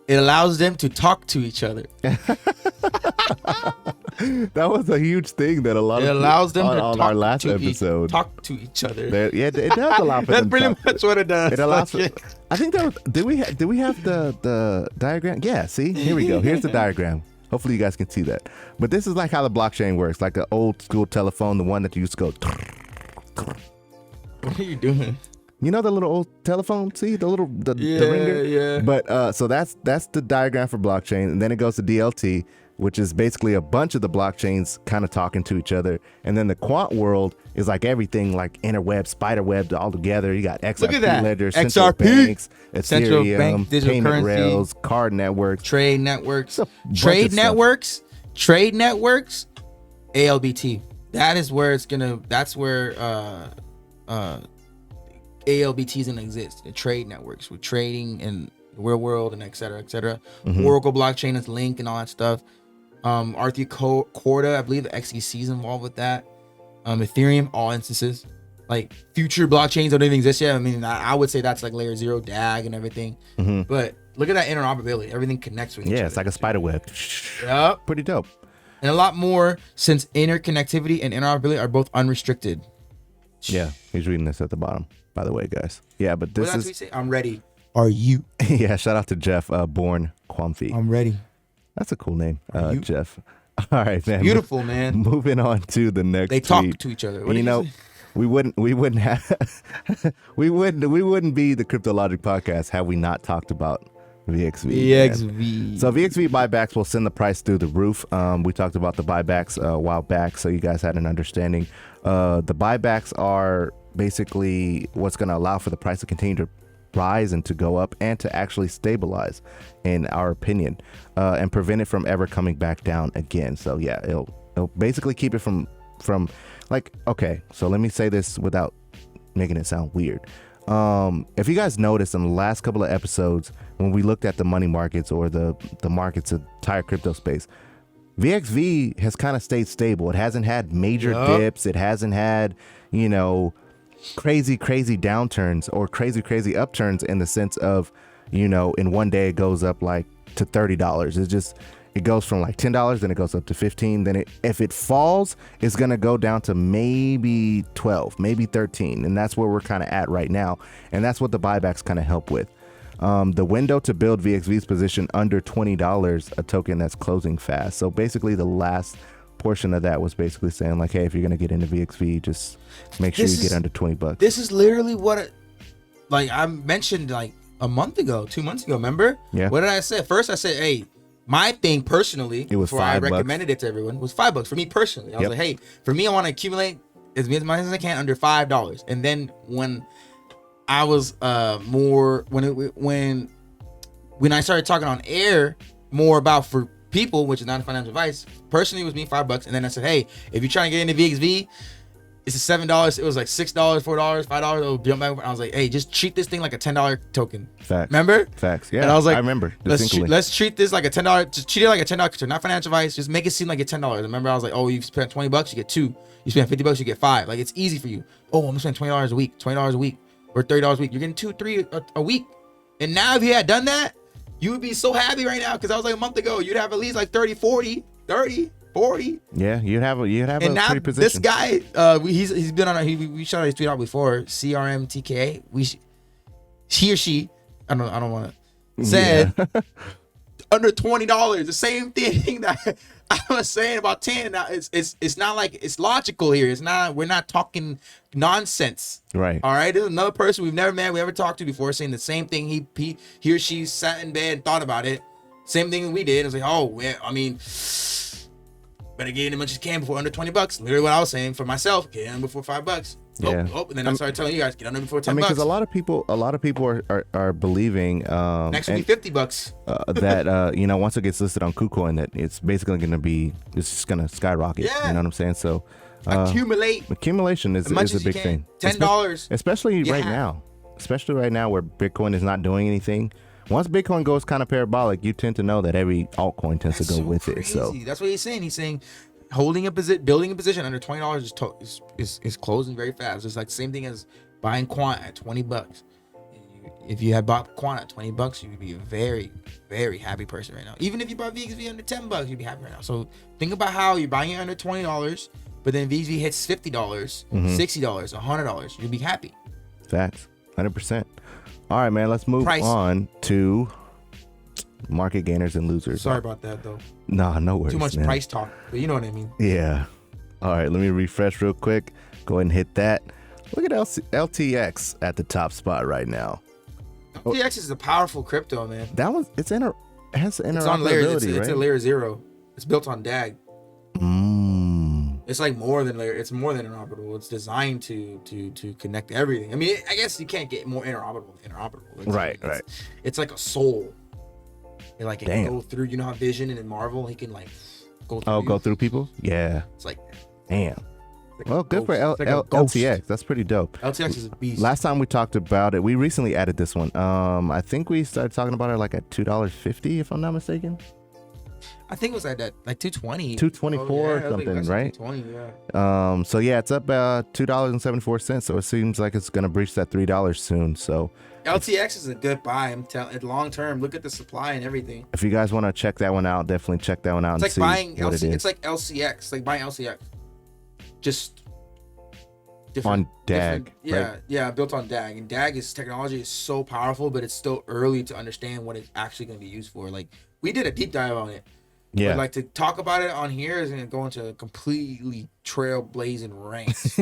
It allows them to talk to each other. That was a huge thing that a lot of allows them to on our last episode talk to each other. Yeah, it does allow for them. That's pretty much what it does. It allows. I think that was. Did we have the diagram? Yeah. See, here we go. Here's the diagram. Hopefully you guys can see that. But this is like how the blockchain works, like the old school telephone, the one that you used to go. What are you doing? You know the little old telephone? See the ringer? Yeah. But so that's the diagram for blockchain, and then it goes to DLT, which is basically a bunch of the blockchains kind of talking to each other. And then the quant world is like everything, like interweb, spiderweb, all together. You got XRP ledgers, central banks, Ethereum, payment currency, rails, card networks, trade networks, ALBT. That is where it's gonna. That's where ALBT is gonna exist. The trade networks with trading in the real world and et cetera, et cetera. Oracle blockchain is linked and all that stuff. Arthur Corda, I believe the XEC is involved with that. Ethereum, all instances. Like future blockchains don't even exist yet. I mean, I would say that's like layer 0 DAG and everything. But look at that interoperability. Everything connects with each other. Yeah, it's like a spider web. Yep. Pretty dope. And a lot more, since interconnectivity and interoperability are both unrestricted. Yeah, he's reading this at the bottom, by the way, guys. Yeah, but this is... I'm ready. Are you? Yeah, shout out to Jeff, born Quamfi. I'm ready. That's a cool name, Jeff. All right, man. Beautiful, man. Moving on to the next They talk to each other. What we wouldn't have we wouldn't be the Crypto Logic podcast had we not talked about VXV. VXV. So VXV buybacks will send the price through the roof. We talked about the buybacks a while back, so you guys had an understanding. The buybacks are basically what's going to allow for the price to continue to rise and to go up and to actually stabilize, in our opinion, and prevent it from ever coming back down again. So yeah, it'll basically keep it from like, okay, so let me say this without making it sound weird. If you guys noticed in the last couple of episodes, when we looked at the money markets or the markets, the entire crypto space, VXV has kind of stayed stable. It hasn't had major dips. It hasn't had, crazy downturns or crazy upturns, in the sense of, in one day it goes up like to $30. It goes from like $10, then it goes up to $15. Then if it falls, it's going to go down to maybe 12, maybe 13. And that's where we're kind of at right now. And that's what the buybacks kind of help with. The window to build VXV's position under $20, a token that's closing fast. So basically the last portion of that was basically saying like, hey, if you're going to get into VXV, just make sure you get under $20. This is literally what like I mentioned like a month ago, 2 months ago, remember? Yeah. What did I say? First I said, hey, my thing personally, it was before I recommended it to everyone, was $5 for me personally. I was like, hey, for me, I want to accumulate as much as I can under $5. And then when I was more when I started talking on air more about for people, which is not financial advice, personally it was me $5. And then I said, hey, if you're trying to get into VXV, it's $7. It was like $6, $4, $5. It'll jump back. I was like, hey, just treat this thing like a $10 token. Facts. Remember? Facts. Yeah. And I was like, I remember. Let's treat this like a $10. Just treat it like a $10 token. Not financial advice. Just make it seem like it's $10. Remember, I was like, oh, you spent $20, you get 2. You spend $50, you get 5. Like it's easy for you. Oh, I'm gonna spend $20 a week, $20 a week, or $30 a week. You're getting 2, 3 a week. And now if you had done that, you would be so happy right now because I was like a month ago, you'd have at least like 30, 40. Yeah, you'd have a and now pretty position. This guy, he's been on. We shot his tweet out before. CRMTKA. He or she. I don't want to. Said under $20. The same thing that I was saying about 10. Now it's not like it's logical here. It's not. We're not talking nonsense. Right. All right. There's another person we've never met, we ever talked to before, saying the same thing. He or she sat in bed and thought about it. Same thing we did. I was like, oh, yeah, I mean, better get in as much as you can before under $20. Literally what I was saying for myself, get in before $5. Yeah. And then I started telling you guys, get under before $10. Because a lot of people are believing next will be $50. That once it gets listed on KuCoin, that it's basically going to be, it's just going to skyrocket. Yeah. You know what I'm saying? So accumulation is a big thing. $10, especially right now. Especially right now where Bitcoin is not doing anything. Once Bitcoin goes kind of parabolic, you tend to know that every altcoin tends to go with it. So that's what he's saying. He's saying building a position under $20 is closing very fast. It's like the same thing as buying Quant at $20. If you had bought Quant at $20, you'd be a very, very happy person right now. Even if you bought VXV under $10, you'd be happy right now. So think about how you're buying it under $20, but then VXV hits $50, $60, $100, you'd be happy. Facts, 100%. All right, man, let's move on to market gainers and losers. Sorry about that, though. Nah, no worries, too much man. Price talk, but you know what I mean. Yeah. All right, let me refresh real quick. Go ahead and hit that. Look at LTX at the top spot right now. LTX is a powerful crypto, man. That one, has interoperability, it's on layers. right? It's a layer 0. It's built on DAG. It's like more than layer. It's more than interoperable. It's designed to connect everything. I mean, I guess you can't get more interoperable than interoperable. Right. It's like a soul. It can go through. You know how Vision and in Marvel, he can like go through. Go through people. Yeah. It's like, damn. Like well, good for LTX. That's pretty dope. LTX is a beast. Last time we talked about it, we recently added this one. I think we started talking about it like at $2.50, if I'm not mistaken. I think it was at that like 220, 224 or something, right? 220, yeah. So yeah, it's up $2.74. So it seems like it's gonna breach that $3 soon. So LTX is a good buy. I'm telling, long term. Look at the supply and everything. If you guys want to check that one out, definitely check that one out. It's like buying what it is. It's like LCX, like buying LCX, just different on DAG. Yeah, built on DAG. And DAG technology is so powerful, but it's still early to understand what it's actually going to be used for. Like we did a deep dive on it. Yeah. But like to talk about it on here is going to go into a completely trailblazing ranks.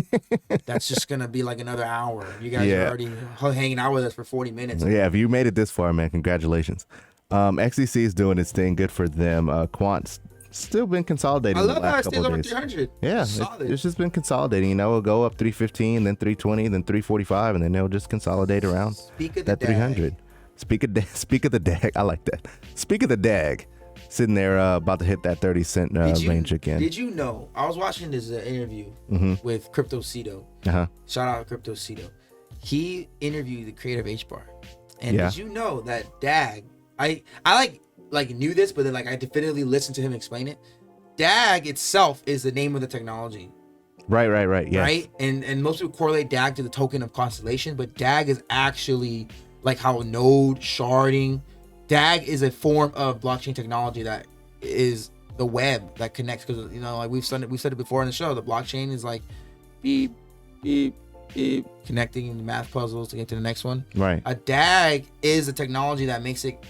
That's just going to be like another hour. You guys are already hanging out with us for 40 minutes. Yeah, if you made it this far, man, congratulations. XCC is doing its thing. Good for them. Quant's still been consolidating. I love how it stays over 300. Yeah, it's just been consolidating. It'll go up 315, then 320, then 345, and then they'll just consolidate around that 300. Speak of the DAG. I like that. Speak of the DAG. Sitting there about to hit that 30-cent range again. Did you know? I was watching this interview with Crypto Cito. Shout out Crypto Cito. He interviewed the creator of HBAR. And did you know that DAG? I knew this, but then I definitively listened to him explain it. DAG itself is the name of the technology. Right. Yes. Right? And most people correlate DAG to the token of Constellation, but DAG is actually like how node sharding. DAG is a form of blockchain technology that is the web that connects, because we've said it before in the show. The blockchain is like beep, beep, keep connecting the math puzzles to get to the next one. Right. A DAG is a technology that makes it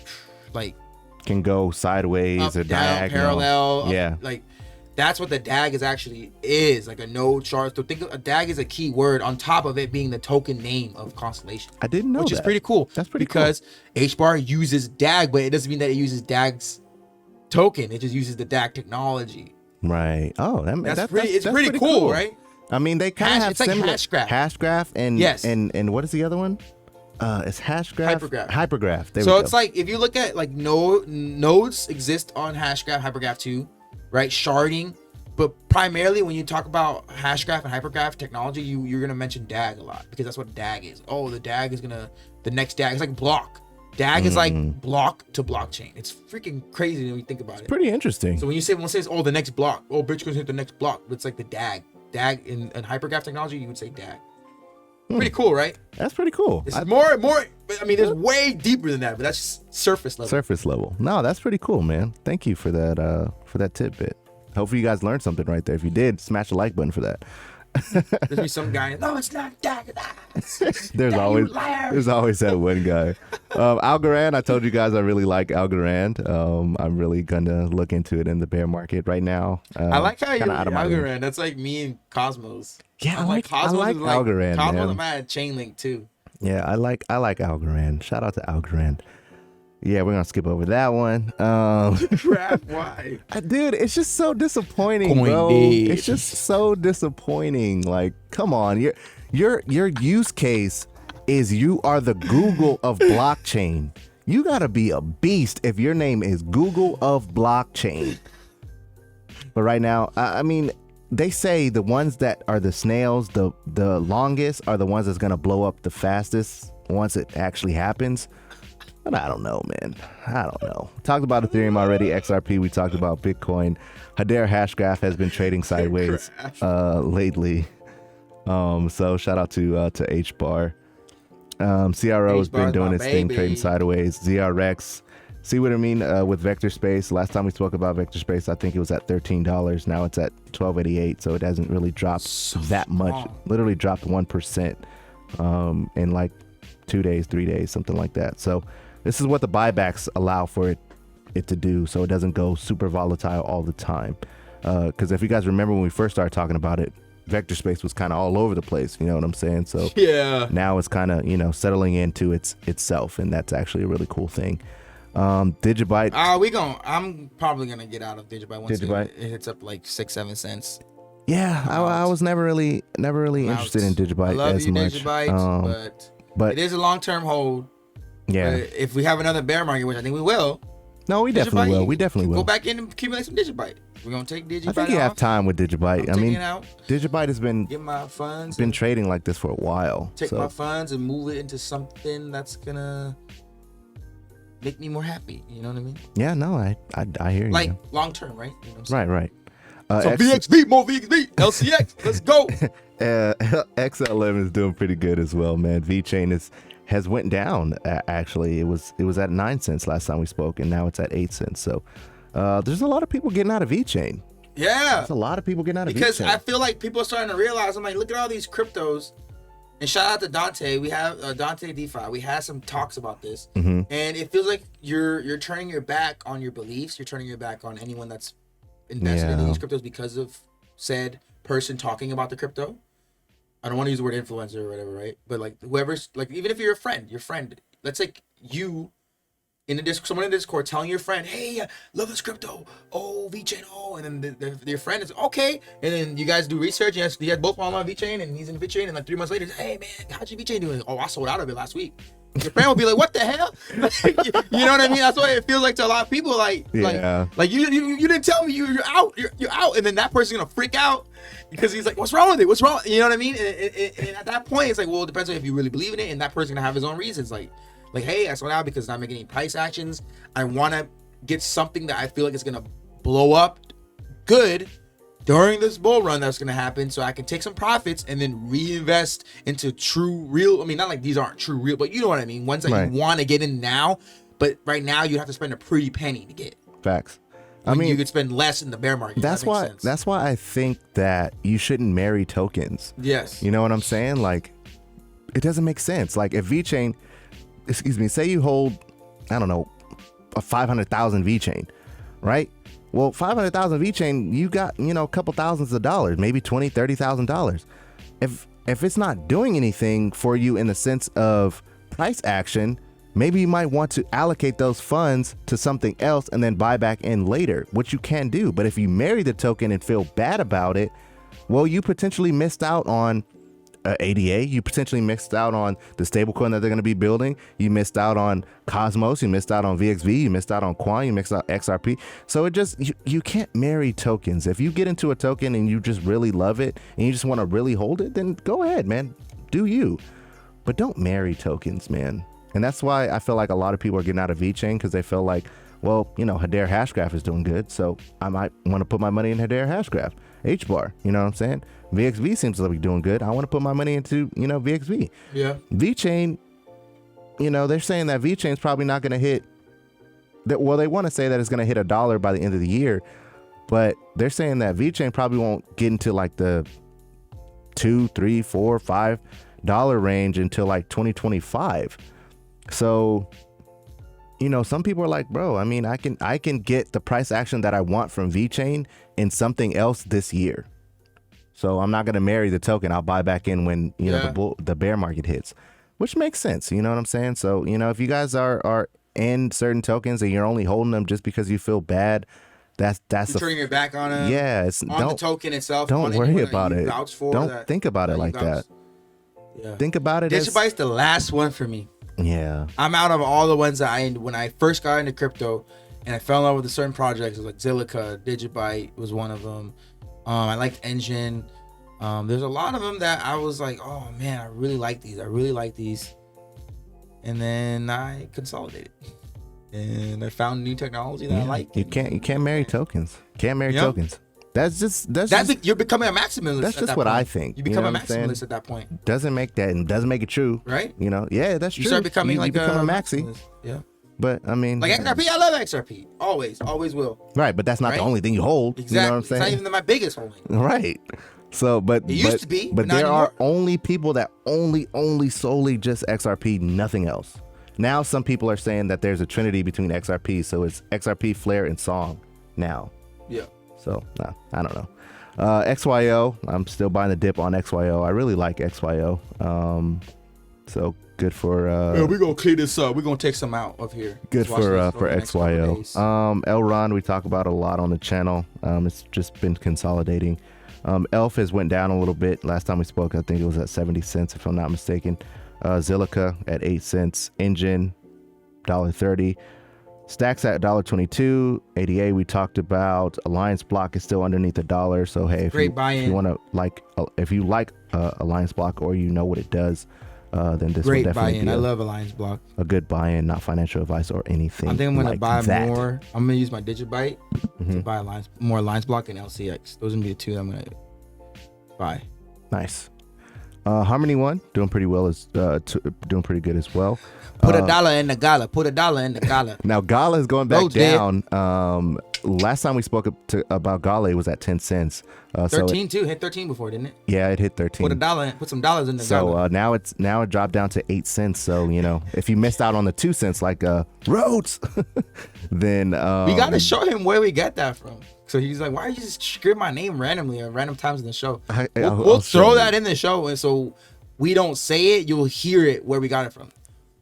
like can go sideways up, or down, diagonal. parallel. Yeah. Like that's what the DAG is actually is, like a node chart. So think of a DAG is a key word on top of it being the token name of Constellation. I didn't know which that. is pretty cool. That's pretty because cool. HBAR uses DAG, but it doesn't mean that it uses DAG's token. It just uses the DAG technology. Right. Oh, that's pretty cool, right? I mean, they kind of have it's like similar Hashgraph and yes, and what is the other one? It's Hashgraph. Hypergraph. So it's like if you look at like nodes exist on Hashgraph, Hypergraph 2, right? Sharding, but primarily when you talk about Hashgraph and Hypergraph technology, you're gonna mention DAG a lot because that's what DAG is. Oh, the DAG is the next DAG is like block. DAG is like block to blockchain. It's freaking crazy when you think about it. Pretty interesting. So when you say oh, the next block, oh, Bitcoin's hit the next block, it's like the DAG. DAG in Hypergraph technology, you would say DAG. Pretty cool, right? That's pretty cool. This is more. I mean, there's way deeper than that, but that's just surface level. Surface level. No, that's pretty cool, man. Thank you for that tidbit. Hopefully you guys learned something right there. If you did, smash the like button for that. There's be some guy. No, it's not DAG. There's always that one guy. Algorand. I told you guys I really like Algorand. I'm really gonna look into it in the bear market right now. I like how you Algorand. That's like me and Cosmos. Yeah, I like Algorand. Cosmos, I'm at Chainlink too. Yeah, I like Algorand. Shout out to Algorand. Yeah, we're gonna skip over that one. Crap, why? Dude, it's just so disappointing, bro. It's just so disappointing. Like, come on, your use case is you are the Google of blockchain. You gotta be a beast if your name is Google of blockchain. But right now, I mean, they say the ones that are the snails, the longest, are the ones that's gonna blow up the fastest once it actually happens. But I don't know, man. I don't know. Talked about Ethereum already, XRP. We talked about Bitcoin. Hedera Hashgraph has been trading sideways lately. So shout out to HBAR. CRO has been doing its thing, trading sideways. ZRX. See what I mean with Vectorspace? Last time we spoke about Vectorspace, I think it was at $13. Now it's at $12.88. So it hasn't really dropped that much. Literally dropped 1% in like 2 days, 3 days, something like that. So this is what the buybacks allow for it to do, so it doesn't go super volatile all the time. Because if you guys remember when we first started talking about it, Vectorspace was kind of all over the place. You know what I'm saying? So yeah, now it's kind of settling into itself, and that's actually a really cool thing. Digibyte. I'm probably gonna get out of Digibyte once it hits up like 6-7 cents. Yeah, I was never really interested in Digibyte as much. Digibyte, but it is a long-term hold. Yeah. If we have another bear market, which I think we will. No, we definitely will. We definitely will. Go back in and accumulate some Digibyte. We're gonna take Digibyte. I think you have time with Digibyte. I mean, Digibyte has been get my funds. Been trading like this for a while. Take my funds and move it into something that's gonna make me more happy. You know what I mean? Yeah. No, I hear you. Like long term, right? You know what I'm saying? Right. So VXV, more VXV, LCX, let's go. XLM is doing pretty good as well, man. VeChain has went down. Actually, it was at 9 cents last time we spoke, and now it's at 8 cents. So there's a lot of people getting out of VeChain. Yeah, there's a lot of people getting out of VeChain because I feel like people are starting to realize. I'm like, look at all these cryptos. And shout out to Dante. We have Dante DeFi. We had some talks about this, and it feels like you're turning your back on your beliefs. You're turning your back on anyone that's invested in these cryptos because of said person talking about the crypto. I don't want to use the word influencer or whatever, right? But like whoever's like, even if you're your friend, let's say you in the Discord, someone in the Discord telling your friend, hey, love this crypto, oh, VeChain, oh, and then your friend is okay, and then you guys do research, you guys both follow on VeChain, and he's in VeChain, and like 3 months later, hey man, how's your VeChain doing? Oh, I sold out of it last week. Your friend will be like, what the hell? You know what I mean? That's what it feels like to a lot of people. Like you didn't tell me you're out, you're out, and then that person's gonna freak out because he's like, what's wrong with it? What's wrong? You know what I mean? And at that point, it's like, well, it depends on if you really believe in it, and that person's gonna have his own reasons. Like, hey, I sold out because it's not making any price actions. I want to get something that I feel like is gonna blow up good during this bull run that's going to happen, so I can take some profits and then reinvest into true real. I mean, not like these aren't true real, but you know what I mean. Ones that you want to get in now, but right now you have to spend a pretty penny to get. Facts. I mean, you could spend less in the bear market. That's why. Sense. That's why I think that you shouldn't marry tokens. Yes. You know what I'm saying? Like, it doesn't make sense. Like, if VeChain, say you hold, I don't know, a 500,000 VeChain, right? Well, 500,000 VeChain, you got, a couple thousands of dollars, maybe $20,000, $30,000. If it's not doing anything for you in the sense of price action, maybe you might want to allocate those funds to something else and then buy back in later, which you can do. But if you marry the token and feel bad about it, well, you potentially missed out on ADA. You potentially missed out on the stablecoin that they're going to be building. You missed out on Cosmos. You missed out on VXV. You missed out on QUANT. You missed out XRP. So it just, you can't marry tokens. If you get into a token and you just really love it and you just want to really hold it, then go ahead, man. Do you. But don't marry tokens, man. And that's why I feel like a lot of people are getting out of VeChain, because they feel like, well, Hedera Hashgraph is doing good, so I might want to put my money in Hedera Hashgraph, HBAR. You know what I'm saying? VXV seems to be doing good. I want to put my money into, VXV. Yeah. VeChain, they're saying that VeChain is probably not going to hit that. Well, they want to say that it's going to hit $1 by the end of the year, but they're saying that VeChain probably won't get into like the $2, $3, $4, $5 range until like 2025. So, some people are like, bro, I mean, I can get the price action that I want from VeChain in something else this year. So I'm not going to marry the token. I'll buy back in when, the bear market hits, which makes sense. You know what I'm saying? So, if you guys are in certain tokens and you're only holding them just because you feel bad, that's turning your back on it. Yeah. On the token itself. Don't worry about it. Don't think about it like that. Yeah. Think about it. Digibyte's the last one for me. Yeah. I'm out of all the ones that when I first got into crypto and I fell in love with a certain projects, it was like Zilliqa, Digibyte was one of them. I liked Engine. There's a lot of them that I was like, oh man, I really like these. And then I consolidated. And I found new technology that I like. You can't marry tokens. Can't marry tokens. That's just you're becoming a maximalist. That's just what I think. You become a maximalist at that point. Doesn't make it true, right? Yeah, that's true. You start becoming you become a maxi. Yeah. But I mean, like XRP, I love XRP. Always will. Right, but that's not the only thing you hold. Exactly. You know what I'm saying? It's not even my biggest holding. Right. So, but it used to be, but there are only people that only solely just XRP, nothing else. Now some people are saying that there's a trinity between XRP, so it's XRP, Flare, and Song now. Yeah. So I don't know. XYO, I'm still buying the dip on XYO. I really like XYO. So good for we're gonna clear this up. We're gonna take some out of here. Good for XYO. Elrond, we talk about a lot on the channel. It's just been consolidating. Elf has went down a little bit. Last time we spoke, I think it was at 70 cents, if I'm not mistaken. Zilliqa at 8 cents. Engine, $1.30. Stacks at $1.22. ADA we talked about. Alliance Block is still underneath $1. So hey, if you want to if you like Alliance Block or you know what it does, then this will definitely be I love Alliance Block. A good buy-in, not financial advice or anything. I think I'm gonna buy more. I'm gonna use my Digibyte to buy more Alliance Block and LCX. Those are gonna be the two that I'm gonna buy. Nice. Harmony One doing pretty well, doing pretty good as well. Put $1 in the gala. Put $1 in the gala. Now Gala is going back down. Last time we spoke about Gala, it was at 10 cents. 13 too. Hit 13 before, didn't it? Yeah, it hit 13. Put $1 in. Put some dollars in the gala. So now it dropped down to 8 cents. So if you missed out on the 2 cents like Rhodes, then we gotta show him where we get that from. So he's like, why are you just scream my name randomly at random times in the show? We'll throw that in the show, and so we don't say it, you'll hear it where we got it from.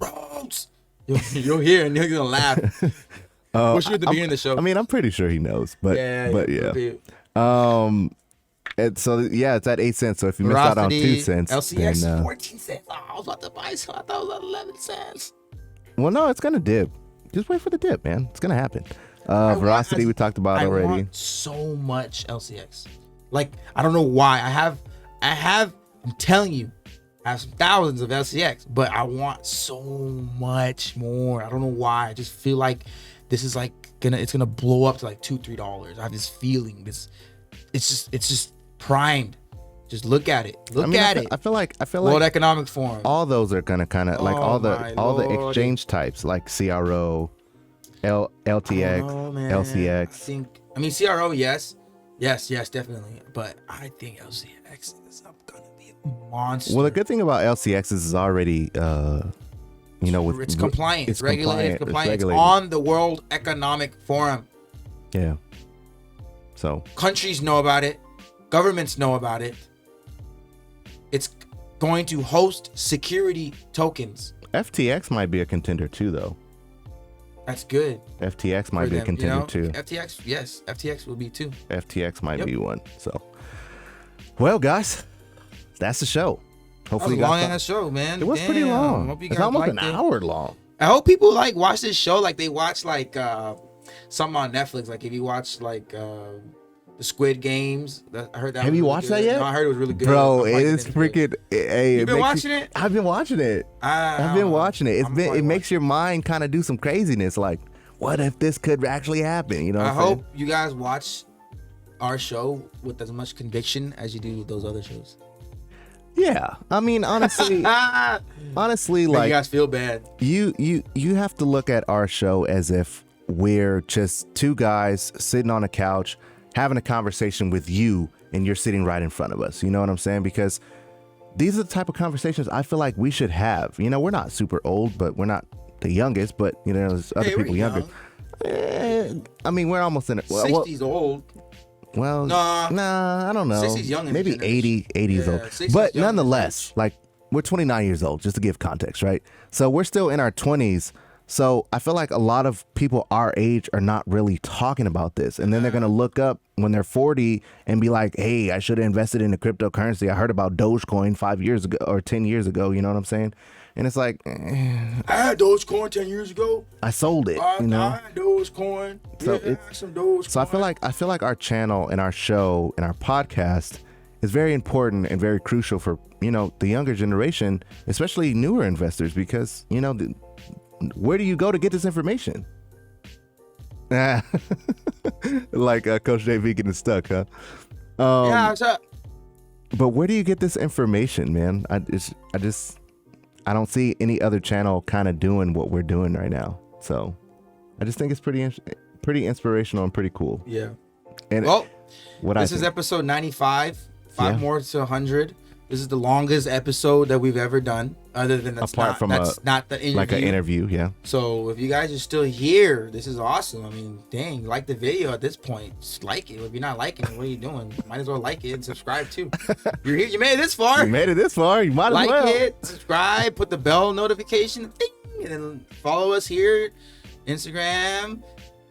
Rhodes. You'll hear it, and he's gonna laugh. We'll shoot at the beginning of the show. I mean, I'm pretty sure he knows, but yeah. And so it's at 8 cents. So if you missed out on 2 cents, LCX then, 14 cents. Oh, I was about to buy some. I thought it was 11 cents. Well, no, it's gonna dip. Just wait for the dip, man. It's gonna happen. Veracity we talked about already. I want so much LCX. Like, I don't know why. I'm telling you, I have some thousands of LCX, but I want so much more. I don't know why. I just feel like this is like it's gonna blow up to like $2-3. I have this feeling. It's just primed. Just look at it. I feel like World Economic Forum. All those are gonna kind of like all the exchange types like CRO. LTX, LCX. I mean, CRO, yes, definitely. But I think LCX is gonna be a monster. Well, the good thing about LCX is already, it's compliant. It's regulated. It's compliant. It's It's on the World Economic Forum. Yeah. So countries know about it. Governments know about it. It's going to host security tokens. FTX might be a contender too, though. That's good. FTX might be a contender too. FTX, yes. FTX will be too. FTX might be one. So, well, guys, that's the show. Hopefully, that was a long ass show, man. It was pretty long. Hope you guys it's almost an hour long. I hope people watch this show like they watch something on Netflix. Like if you watch the Squid Games, I heard that. Have you watched that yet? No, I heard it was really good. Bro, it is freaking. You've been watching it? I've been watching it. I've been watching it. It makes your mind kind of do some craziness. Like, what if this could actually happen? You know. I hope you guys watch our show with as much conviction as you do with those other shows. Yeah, I mean, honestly, like you guys feel bad. You have to look at our show as if we're just two guys sitting on a couch having a conversation with you, and you're sitting right in front of us. You know what I'm saying? Because these are the type of conversations I feel like we should have. You know, we're not super old, but we're not the youngest. But you know, there's other people younger. I mean, we're almost in it. 60's old. Well, nah, I don't know. 60's young. Maybe 80's old. But nonetheless, like, we're 29 years old, just to give context, right? So we're still in our 20s. So I feel like a lot of people our age are not really talking about this. And then they're going to look up when they're 40 and be like, hey, I should have invested in the cryptocurrency. I heard about Dogecoin 5 years ago or 10 years ago. You know what I'm saying? And it's like, I had Dogecoin 10 years ago. I sold it. I had Dogecoin. So I had some Dogecoin. So I feel like our channel and our show and our podcast is very important and very crucial for, the younger generation, especially newer investors, because, where do you go to get this information? Like Coach JV getting stuck, huh? Yeah, what's up? But where do you get this information, man? I don't see any other channel kind of doing what we're doing right now. So I just think it's pretty inspirational and pretty cool. Yeah. And this is episode 95. 5 more to 100. This is the longest episode that we've ever done, other than that's not the interview. Like an interview, yeah. So if you guys are still here, this is awesome. I mean, dang, like the video at this point. Just like it. If you're not liking it, what are you doing? Might as well like it and subscribe too. You're here. You made it this far. You made it this far. You might as well. Like it, subscribe, put the bell notification, ding, and then follow us here, Instagram,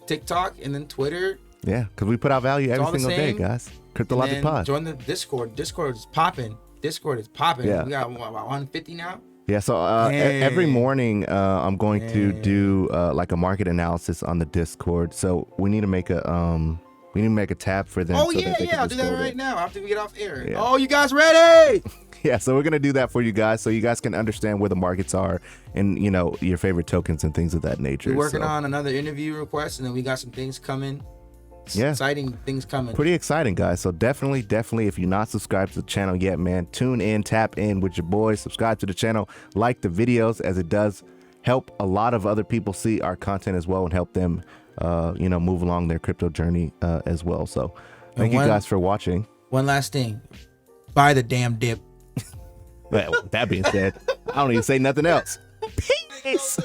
TikTok, and then Twitter. Yeah, because we put out value every single day, guys. Cryptologic Pod. Join the Discord. Discord is popping. Yeah. We got 150 now. Yeah, so every morning I'm going to do like a market analysis on the Discord. So we need to make a tab for them. Oh, so I'll do that right now after we get off air. Yeah. Oh, you guys ready? Yeah, so we're gonna do that for you guys, so you guys can understand where the markets are and your favorite tokens and things of that nature. We're working on another interview request, and then we got some things coming. Exciting things coming. Pretty exciting, guys. So definitely, if you're not subscribed to the channel yet, man, tune in, tap in with your boys, subscribe to the channel, like the videos, as it does help a lot of other people see our content as well and help them, move along their crypto journey as well. So thank you guys for watching. One last thing. Buy the damn dip. Well, that being said, I don't even say nothing else. Peace.